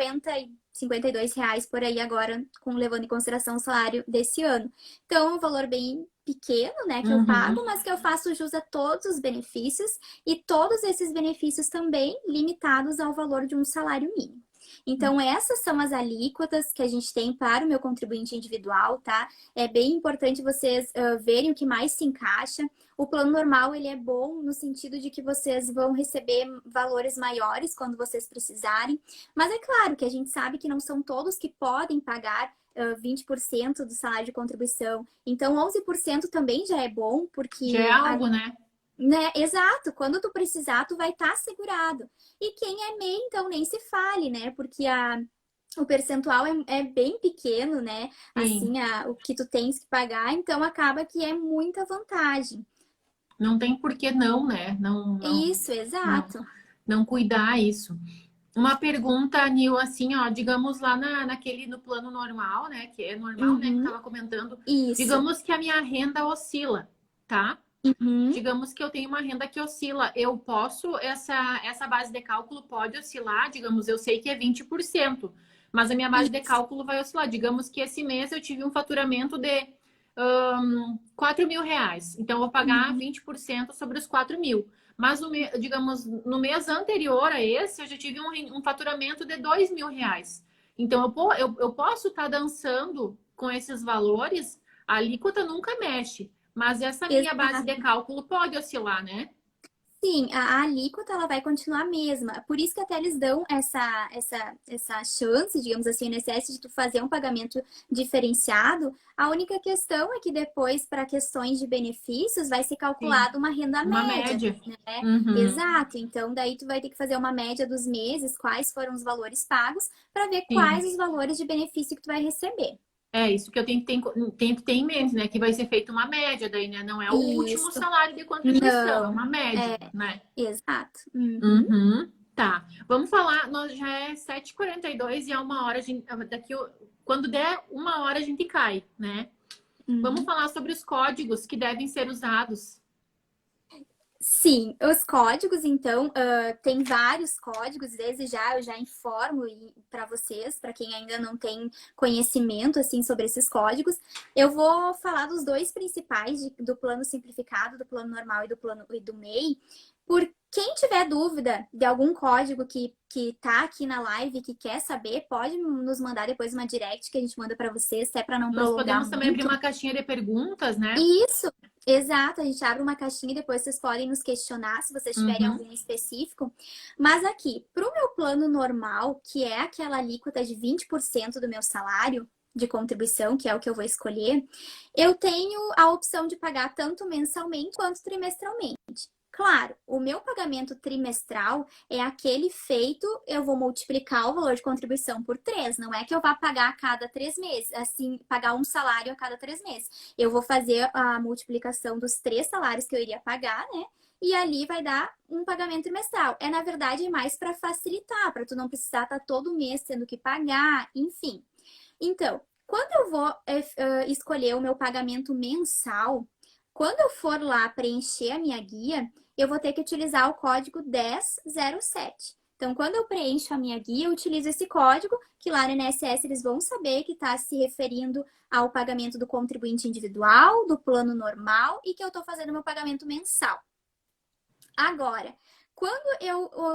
52 por aí agora, levando em consideração o salário desse ano. Então, é um valor bem pequeno, né, que eu pago, mas que eu faço jus a todos os benefícios e todos esses benefícios também limitados ao valor de um salário mínimo. Então, essas são as alíquotas que a gente tem para o meu contribuinte individual, tá? É bem importante vocês verem o que mais se encaixa. O plano normal, ele é bom no sentido de que vocês vão receber valores maiores quando vocês precisarem. Mas é claro que a gente sabe que não são todos que podem pagar 20% do salário de contribuição. Então, 11% também já é bom, porque... Já é algo, né? Né? Exato, quando tu precisar, tu vai estar assegurado. E quem é MEI, então, nem se fale, né? Porque o percentual é bem pequeno, né? Sim. Assim, o que tu tens que pagar, então acaba que é muita vantagem. Não tem por que não, né? Isso, Não, exato. não cuidar isso. Uma pergunta, Nil, assim, ó, digamos lá no plano normal, né? Que é normal, né? Que Uhum, tava comentando. isso. Digamos que a minha renda oscila, tá? Uhum, Digamos que eu tenho uma renda que oscila. Eu posso, essa base de cálculo pode oscilar, digamos, eu sei que é 20%, mas a minha base de isso. cálculo vai oscilar. Digamos que esse mês eu tive um faturamento de R$ 4.000. Então, eu vou pagar Uhum, 20% sobre os 4.000. Mas, digamos, no mês anterior a esse, eu já tive um faturamento de R$ 2.000. Então, eu posso estar dançando com esses valores, a alíquota nunca mexe. Mas essa minha base de exato. cálculo pode oscilar, né? Sim, a alíquota ela vai continuar a mesma. Por isso que até eles dão essa chance, digamos assim, o INSS de tu fazer um pagamento diferenciado. A única questão é que depois, para questões de benefícios, vai ser Sim. calculado uma renda Uma média, média. né? Uhum. Exato. Então, daí tu vai ter que fazer uma média dos meses, quais foram os valores pagos, para ver Sim. quais os valores de benefício que tu vai receber. É isso que eu tenho que ter em mente, né? Que vai ser feita uma média daí, né? Não é o último Isso. salário de contribuição, é Não. uma média, É, né? exato. Uhum. Uhum. Tá. Vamos falar, nós já é 7h42 e é uma hora, quando der uma hora a gente cai, né? Vamos Uhum. falar sobre os códigos que devem ser usados. Sim, os códigos, então, tem vários códigos, desde já eu já informo para vocês, para quem ainda não tem conhecimento assim sobre esses códigos. Eu vou falar dos dois principais, do plano simplificado, do plano normal e do MEI. Por quem tiver dúvida de algum código que tá aqui na live, que quer saber, pode nos mandar depois uma direct que a gente manda para vocês, até para não Nós prolongar podemos também abrir muito. uma caixinha de perguntas, né? Isso, exato. A gente abre uma caixinha e depois vocês podem nos questionar se vocês tiverem Uhum. algum específico. Mas aqui, para o meu plano normal, que é aquela alíquota de 20% do meu salário de contribuição, que é o que eu vou escolher, eu tenho a opção de pagar tanto mensalmente quanto trimestralmente. Claro, o meu pagamento trimestral é aquele feito, eu vou multiplicar o valor de contribuição por 3. Não é que eu vá pagar a cada 3 meses, assim, pagar um salário a cada 3 meses. Eu vou fazer a multiplicação dos 3 salários que eu iria pagar, né? E ali vai dar um pagamento trimestral. É, na verdade, mais para facilitar, para tu não precisar estar todo mês tendo que pagar, enfim. Então, quando eu vou escolher o meu pagamento mensal, Quando eu for lá preencher a minha guia, eu vou ter que utilizar o código 1007. Então, quando eu preencho a minha guia, eu utilizo esse código, que lá no INSS eles vão saber que está se referindo ao pagamento do contribuinte individual, do plano normal e que eu estou fazendo meu pagamento mensal. Agora, quando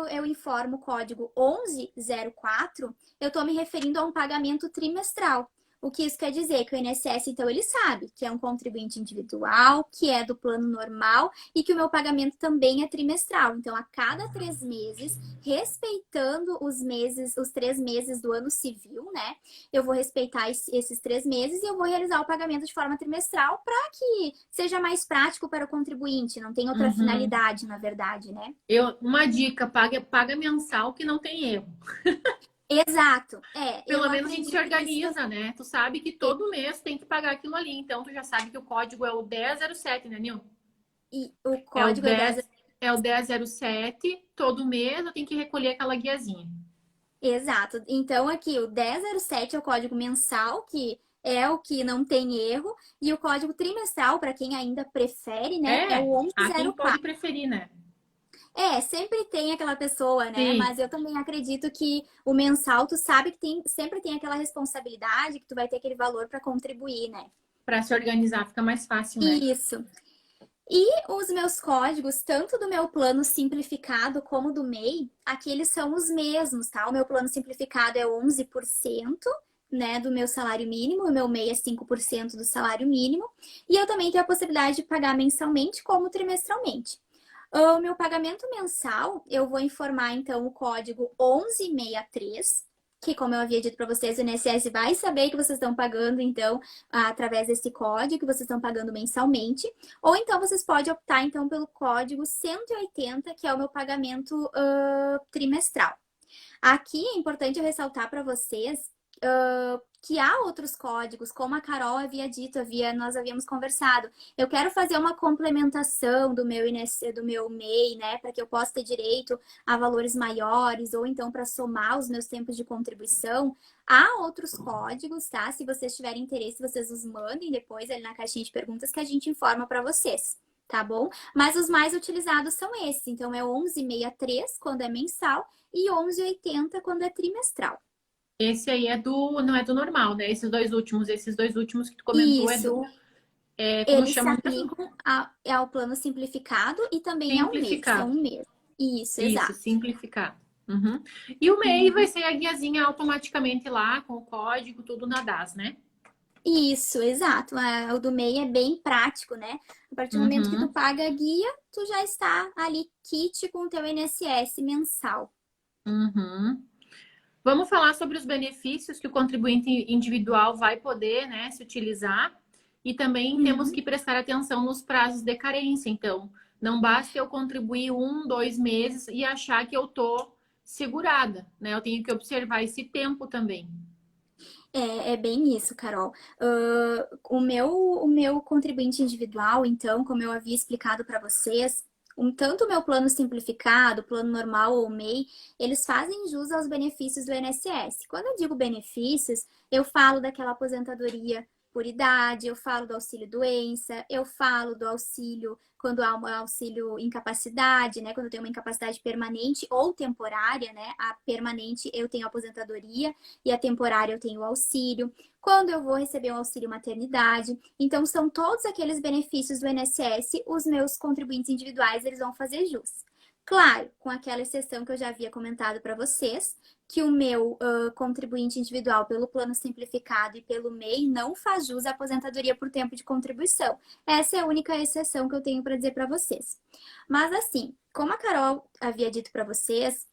eu informo o código 1104, eu estou me referindo a um pagamento trimestral. O que isso quer dizer? Que o INSS, então, ele sabe que é um contribuinte individual, que é do plano normal e que o meu pagamento também é trimestral. Então, a cada 3 meses, respeitando os meses, os 3 meses do ano civil, né? Eu vou respeitar esses 3 meses e eu vou realizar o pagamento de forma trimestral para que seja mais prático para o contribuinte. Não tem outra finalidade, na verdade, né? Uma dica, paga mensal que não tem erro. Exato. Pelo menos a gente se organiza, né? Tu sabe que todo mês tem que pagar aquilo ali. Então, tu já sabe que o código é o 1007, né, Nil? E o código é o 1007. Todo mês eu tenho que recolher aquela guiazinha. Exato. Então, aqui, o 1007 é o código mensal, que é o que não tem erro. E o código trimestral, para quem ainda prefere, né? É o 1104. Há quem pode preferir, né? Sempre tem aquela pessoa, né? Sim. Mas eu também acredito que o mensal, tu sabe que sempre tem aquela responsabilidade, que tu vai ter aquele valor para contribuir, né? Para se organizar fica mais fácil, né? Isso. E os meus códigos, tanto do meu plano simplificado como do MEI, aqui eles são os mesmos, tá? O meu plano simplificado é 11%, né, do meu salário mínimo, o meu MEI é 5% do salário mínimo, e eu também tenho a possibilidade de pagar mensalmente como trimestralmente. O meu pagamento mensal, eu vou informar então o código 1163, que, como eu havia dito para vocês, o INSS vai saber que vocês estão pagando, então, através desse código, que vocês estão pagando mensalmente. Ou então, vocês podem optar, então, pelo código 180, que é o meu pagamento trimestral. Aqui é importante eu ressaltar para vocês que há outros códigos, como a Carol havia dito, nós havíamos conversado. Eu quero fazer uma complementação do meu MEI, né, para que eu possa ter direito a valores maiores, ou então para somar os meus tempos de contribuição. Há outros códigos, tá? Se vocês tiverem interesse, vocês os mandem depois ali na caixinha de perguntas que a gente informa para vocês. Tá bom? Mas os mais utilizados são esses. Então, é 1163 quando é mensal e 1180 quando é trimestral. Esse aí não é do normal, né? Esses dois últimos que tu comentou Isso. Eles se aplicam ao plano simplificado e também ao mês. São um mês. Isso, exato. Isso, simplificado. Uhum. E o MEI vai ser a guiazinha automaticamente lá, com o código, tudo na DAS, né? Isso, exato. O do MEI é bem prático, né? A partir do momento que tu paga a guia, tu já está ali kit com o teu INSS mensal. Uhum. Vamos falar sobre os benefícios que o contribuinte individual vai poder, né, se utilizar. E também temos que prestar atenção nos prazos de carência. Então, não basta eu contribuir 1, 2 meses e achar que eu tô segurada, né? Eu tenho que observar esse tempo também. É bem isso, Carol. O meu contribuinte individual, então, como eu havia explicado para vocês, tanto o meu plano simplificado, plano normal ou MEI, eles fazem jus aos benefícios do INSS. Quando eu digo benefícios, eu falo daquela aposentadoria por idade, eu falo do auxílio doença, eu falo do auxílio quando há um auxílio incapacidade, né? Quando eu tenho uma incapacidade permanente ou temporária, né? A permanente eu tenho aposentadoria e a temporária eu tenho auxílio. Quando eu vou receber um auxílio maternidade. Então, são todos aqueles benefícios do INSS, os meus contribuintes individuais, eles vão fazer jus. Claro, com aquela exceção que eu já havia comentado para vocês, que o meu contribuinte individual pelo plano simplificado e pelo MEI não faz jus à aposentadoria por tempo de contribuição. Essa é a única exceção que eu tenho para dizer para vocês. Mas assim, como a Carol havia dito para vocês,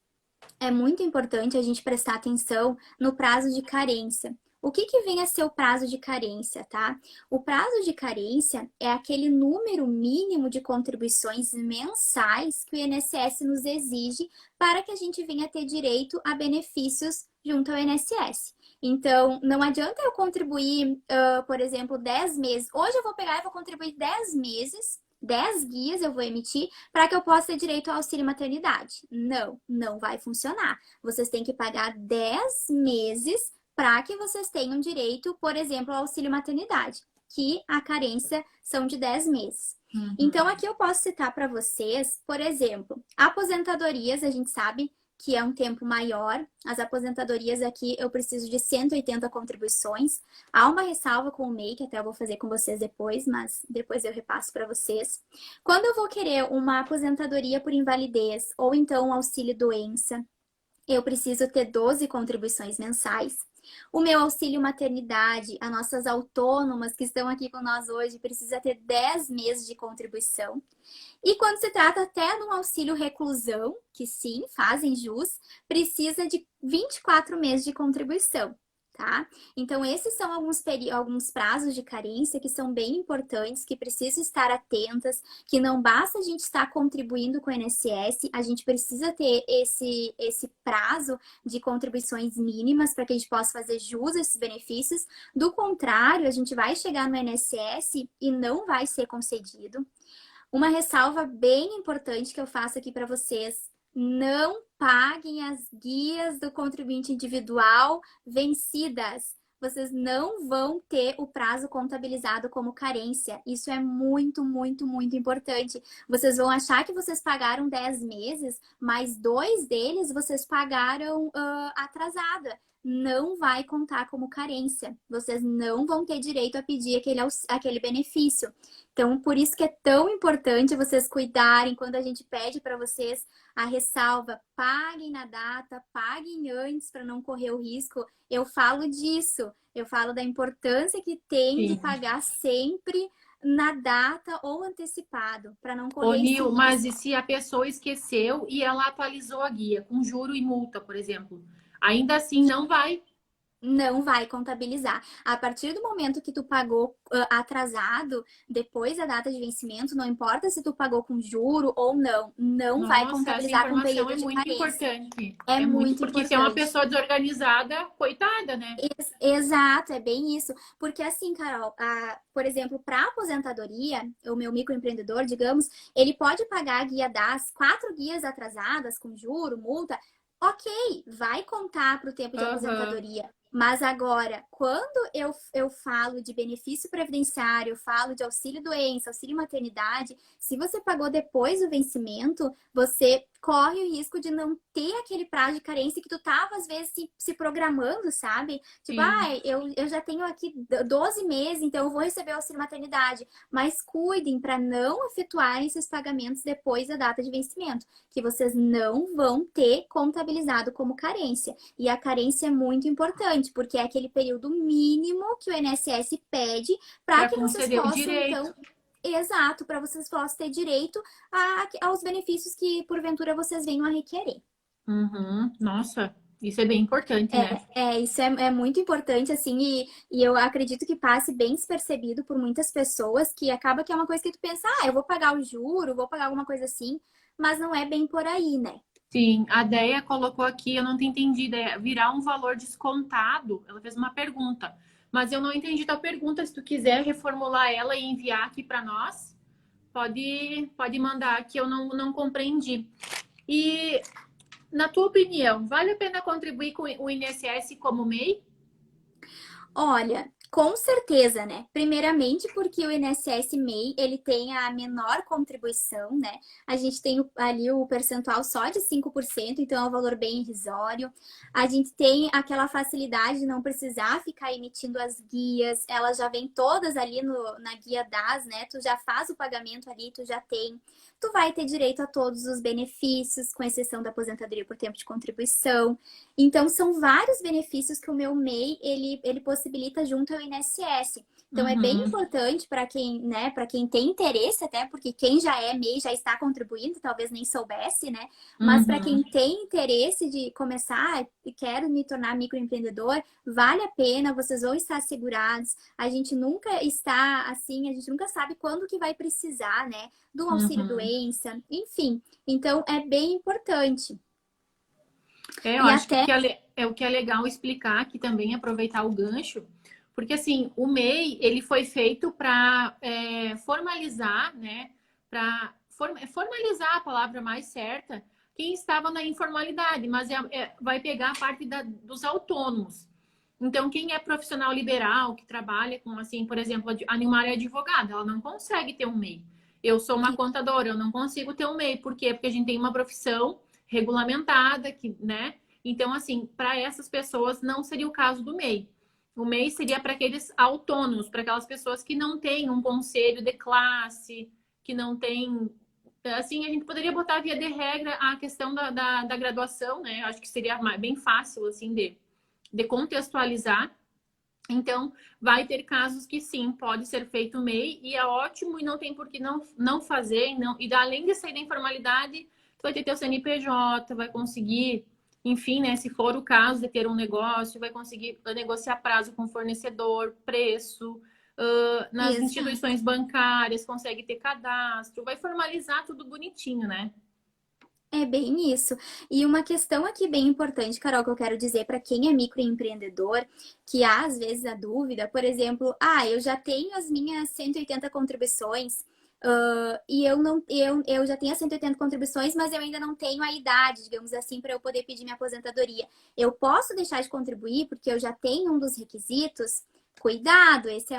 é muito importante a gente prestar atenção no prazo de carência. O que vem a ser o prazo de carência, tá? O prazo de carência é aquele número mínimo de contribuições mensais que o INSS nos exige para que a gente venha ter direito a benefícios junto ao INSS. Então, não adianta eu contribuir, por exemplo, 10 meses. Hoje eu vou pegar e vou contribuir 10 meses, 10 guias eu vou emitir para que eu possa ter direito ao auxílio maternidade. Não vai funcionar. Vocês têm que pagar 10 meses para que vocês tenham direito, por exemplo, ao auxílio maternidade, que a carência são de 10 meses. Então, aqui eu posso citar para vocês, por exemplo, aposentadorias, a gente sabe que é um tempo maior. As aposentadorias aqui eu preciso de 180 contribuições. Há uma ressalva com o MEI, que até eu vou fazer com vocês depois, mas depois eu repasso para vocês. Quando eu vou querer uma aposentadoria por invalidez ou então um auxílio doença, eu preciso ter 12 contribuições mensais. O meu auxílio maternidade, as nossas autônomas que estão aqui com nós hoje, precisa ter 10 meses de contribuição. E quando se trata até de um auxílio reclusão, que sim, fazem jus, precisa de 24 meses de contribuição, tá? Então, esses são alguns prazos de carência que são bem importantes, que precisam estar atentas, que não basta a gente estar contribuindo com o INSS, a gente precisa ter esse prazo de contribuições mínimas para que a gente possa fazer jus a esses benefícios. Do contrário, a gente vai chegar no INSS e não vai ser concedido. Uma ressalva bem importante que eu faço aqui para vocês: não paguem as guias do contribuinte individual vencidas. Vocês não vão ter o prazo contabilizado como carência. Isso é muito, muito, muito importante. Vocês vão achar que vocês pagaram 10 meses, mas 2 deles vocês pagaram atrasada. Não vai contar como carência. Vocês não vão ter direito a pedir aquele benefício. Então, por isso que é tão importante vocês cuidarem quando a gente pede para vocês a ressalva: paguem na data, paguem antes para não correr o risco. Eu falo disso, eu falo da importância que tem de pagar sempre na data ou antecipado, para não correr esse risco. Mas e se a pessoa esqueceu e ela atualizou a guia com juro e multa, por exemplo? Ainda assim não vai? Não vai contabilizar. A partir do momento que tu pagou atrasado, depois da data de vencimento, não importa se tu pagou com juro ou não, não vai contabilizar com período de carência. Importante. É muito porque importante. se é uma pessoa desorganizada, coitada, né? Exato, é bem isso. Porque assim, Carol, por exemplo, para aposentadoria, o meu microempreendedor, digamos, ele pode pagar a guia das 4 guias atrasadas com juro, multa. Ok, vai contar para o tempo de aposentadoria. Mas agora, quando eu falo de benefício previdenciário, eu falo de auxílio doença, auxílio maternidade, se você pagou depois do vencimento, você corre o risco de não ter aquele prazo de carência que tu tava, às vezes, se programando, sabe? Tipo, eu já tenho aqui 12 meses, então eu vou receber o auxílio maternidade. Mas cuidem para não efetuarem esses pagamentos depois da data de vencimento, que vocês não vão ter contabilizado como carência. E a carência é muito importante, porque é aquele período mínimo que o INSS pede para que vocês possam, então... Exato, para vocês possam ter direito aos benefícios que, porventura, vocês venham a requerer. Nossa, isso é bem importante, né? Isso é muito importante, assim, e eu acredito que passe bem despercebido por muitas pessoas, que acaba que é uma coisa que tu pensa, eu vou pagar o juro, vou pagar alguma coisa assim, mas não é bem por aí, né? Sim, a Deia colocou aqui, eu não entendi, Deia, virar um valor descontado. Ela fez uma pergunta, mas eu não entendi tua pergunta. Se tu quiser reformular ela e enviar aqui para nós, pode mandar, que eu não compreendi. E, na tua opinião, vale a pena contribuir com o INSS como MEI? Olha, com certeza, né? Primeiramente porque o INSS MEI, ele tem a menor contribuição, né? A gente tem ali o percentual só de 5%, então é um valor bem irrisório. A gente tem aquela facilidade de não precisar ficar emitindo as guias, elas já vêm todas ali na guia DAS, né? Tu já faz o pagamento ali, tu já tem. Tu vai ter direito a todos os benefícios, com exceção da aposentadoria por tempo de contribuição. Então, são vários benefícios que o meu MEI, ele possibilita junto ao INSS. Então, é bem importante para quem, né, para quem tem interesse, até porque quem já é MEI já está contribuindo, talvez nem soubesse, né? Mas para quem tem interesse de começar e quero me tornar microempreendedor, vale a pena, vocês vão estar assegurados. A gente nunca está assim, a gente nunca sabe quando que vai precisar, né? Do auxílio doença, enfim. Então, é bem importante. Eu acho que o que é legal explicar aqui também, aproveitar o gancho, porque assim, o MEI, ele foi feito para formalizar, né? Para formalizar a palavra mais certa, quem estava na informalidade, mas vai pegar a parte dos autônomos. Então, quem é profissional liberal, que trabalha com, assim, por exemplo, a Nilmar é advogada, ela não consegue ter um MEI. Eu sou uma contadora, eu não consigo ter um MEI. Por quê? Porque a gente tem uma profissão regulamentada, que, né? Então, assim, para essas pessoas não seria o caso do MEI. O MEI seria para aqueles autônomos, para aquelas pessoas que não têm um conselho de classe, que não têm. Assim, a gente poderia botar via de regra a questão da graduação, né? Acho que seria bem fácil, assim, de contextualizar. Então, vai ter casos que sim, pode ser feito MEI e é ótimo e não tem por que não fazer. E além de sair da informalidade, tu vai ter teu CNPJ, vai conseguir, enfim, né, se for o caso de ter um negócio, vai conseguir negociar prazo com fornecedor, preço, nas Exato. instituições bancárias, consegue ter cadastro, vai formalizar tudo bonitinho, né? É bem isso. E uma questão aqui bem importante, Carol, que eu quero dizer para quem é microempreendedor, que há às vezes a dúvida, por exemplo, eu já tenho as minhas 180 contribuições, e eu já tenho as 180 contribuições, mas eu ainda não tenho a idade, digamos assim, para eu poder pedir minha aposentadoria. Eu posso deixar de contribuir porque eu já tenho um dos requisitos? Cuidado, essa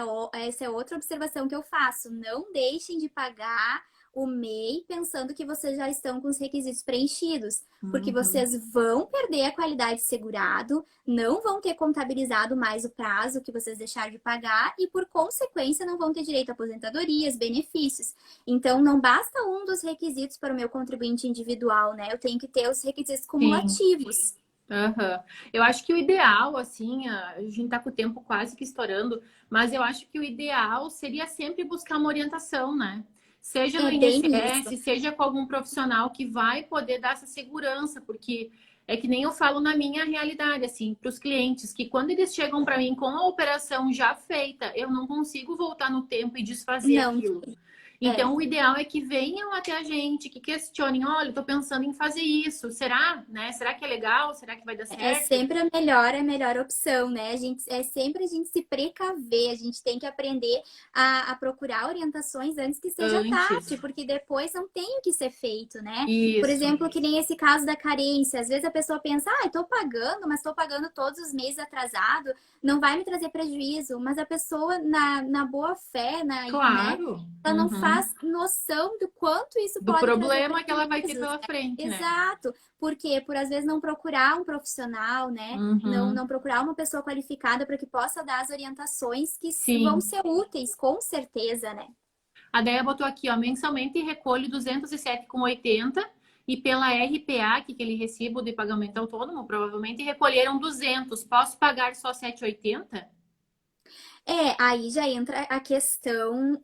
é outra observação que eu faço. Não deixem de pagar o MEI pensando que vocês já estão com os requisitos preenchidos, porque Uhum. vocês vão perder a qualidade de segurado, não vão ter contabilizado mais o prazo que vocês deixaram de pagar e, por consequência, não vão ter direito a aposentadorias, benefícios. Então, não basta um dos requisitos para o meu contribuinte individual, né? Eu tenho que ter os requisitos Sim. cumulativos. Aham. Eu acho que o ideal, assim, a gente tá com o tempo quase que estourando, mas eu acho que o ideal seria sempre buscar uma orientação, né? Seja no É bem isso. INSS, seja com algum profissional que vai poder dar essa segurança, porque é que nem eu falo na minha realidade, assim, para os clientes, que quando eles chegam para mim com a operação já feita, eu não consigo voltar no tempo e desfazer Não, aquilo. é. Então, o ideal é que venham até a gente, que questionem, olha, estou pensando em fazer isso, será, né? Será que é legal? Será que vai dar É certo? sempre a melhor opção, né? É sempre a gente se precaver, a gente tem que aprender a procurar orientações antes que seja Antes. tarde, porque depois não tem o que ser feito, né? Por Isso. exemplo, que nem esse caso da carência. Às vezes a pessoa pensa, tô pagando, mas tô pagando todos os meses atrasado, não vai me trazer prejuízo. Mas a pessoa, na boa fé, né? Claro. Ela não Uhum. faz noção do quanto isso Do pode trazer problema que ela vai ter prejuízos. pela frente, né? Exato. Por quê? Por às vezes não procurar um profissional, né? Uhum. Não procurar uma pessoa qualificada para que possa dar as orientações que vão Sim. ser úteis, com certeza, né? A Deia botou aqui, ó, mensalmente recolho 207,80 e pela RPA, que é aquele recibo de pagamento autônomo, provavelmente recolheram 200. Posso pagar só 7,80? Aí já entra a questão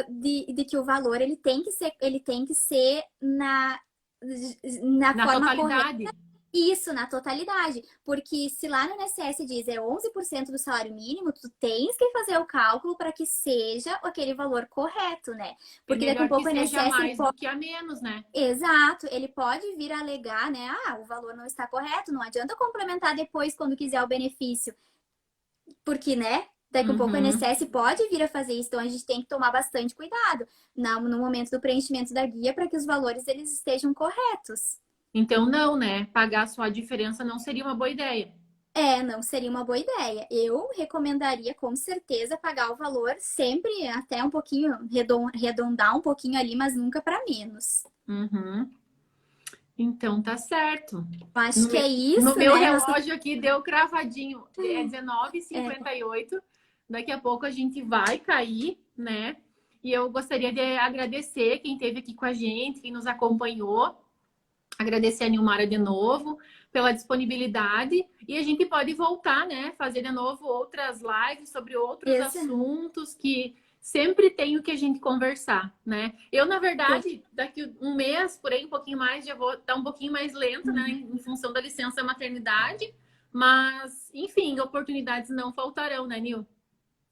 de que o valor ele tem que ser na Na forma correta. totalidade? Isso, na totalidade. Porque se lá no INSS diz 11% do salário mínimo, tu tens que fazer o cálculo para que seja aquele valor correto, né? É Porque daqui a melhor que pouco o seja INSS ele mais do que a menos, né? Exato, ele pode vir a alegar, né? O valor não está correto, não adianta complementar depois quando quiser o benefício, porque, né? Daqui a pouco o Uhum. INSS pode vir a fazer isso, então a gente tem que tomar bastante cuidado no momento do preenchimento da guia para que os valores eles estejam corretos. Então, não, né? Pagar só a diferença não seria uma boa ideia. Não seria uma boa ideia. Eu recomendaria com certeza pagar o valor sempre até um pouquinho, arredondar um pouquinho ali, mas nunca para menos. Uhum. Então, tá certo. Eu acho No que meu, é no isso, meu né? relógio aqui deu cravadinho. É É, 19h58. Daqui a pouco a gente vai cair, né? E eu gostaria de agradecer quem esteve aqui com a gente, quem nos acompanhou. Agradecer a Nilmara de novo pela disponibilidade. E a gente pode voltar, né? Fazer de novo outras lives sobre outros esse, assuntos que sempre tem o que a gente conversar, né? Eu, na sim. verdade, daqui um mês, por aí, um pouquinho mais, já vou estar um pouquinho mais lenta, né? Em função da licença maternidade. Mas, enfim, oportunidades não faltarão, né, Nil?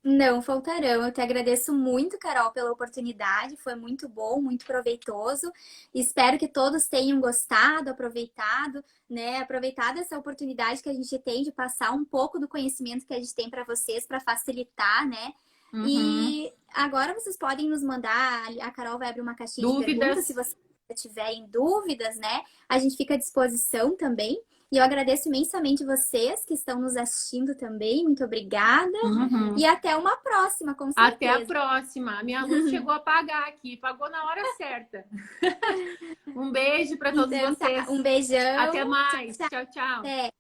Não faltarão. Eu te agradeço muito, Carol, pela oportunidade. Foi muito bom, muito proveitoso. Espero que todos tenham gostado, aproveitado, né? Aproveitado essa oportunidade que a gente tem de passar um pouco do conhecimento que a gente tem para vocês, para facilitar, né? Uhum. E agora vocês podem nos mandar. A Carol vai abrir uma caixinha de perguntas se Dúvidas? vocês tiverem dúvidas, né? A gente fica à disposição também. E eu agradeço imensamente vocês que estão nos assistindo também. Muito obrigada. Uhum. E até uma próxima, com certeza. Até a próxima. A minha luz chegou a apagar aqui, pagou na hora certa. Um beijo para todos Então, vocês. tá. Um beijão. Até mais. Tchau, Tchau, tchau. Até.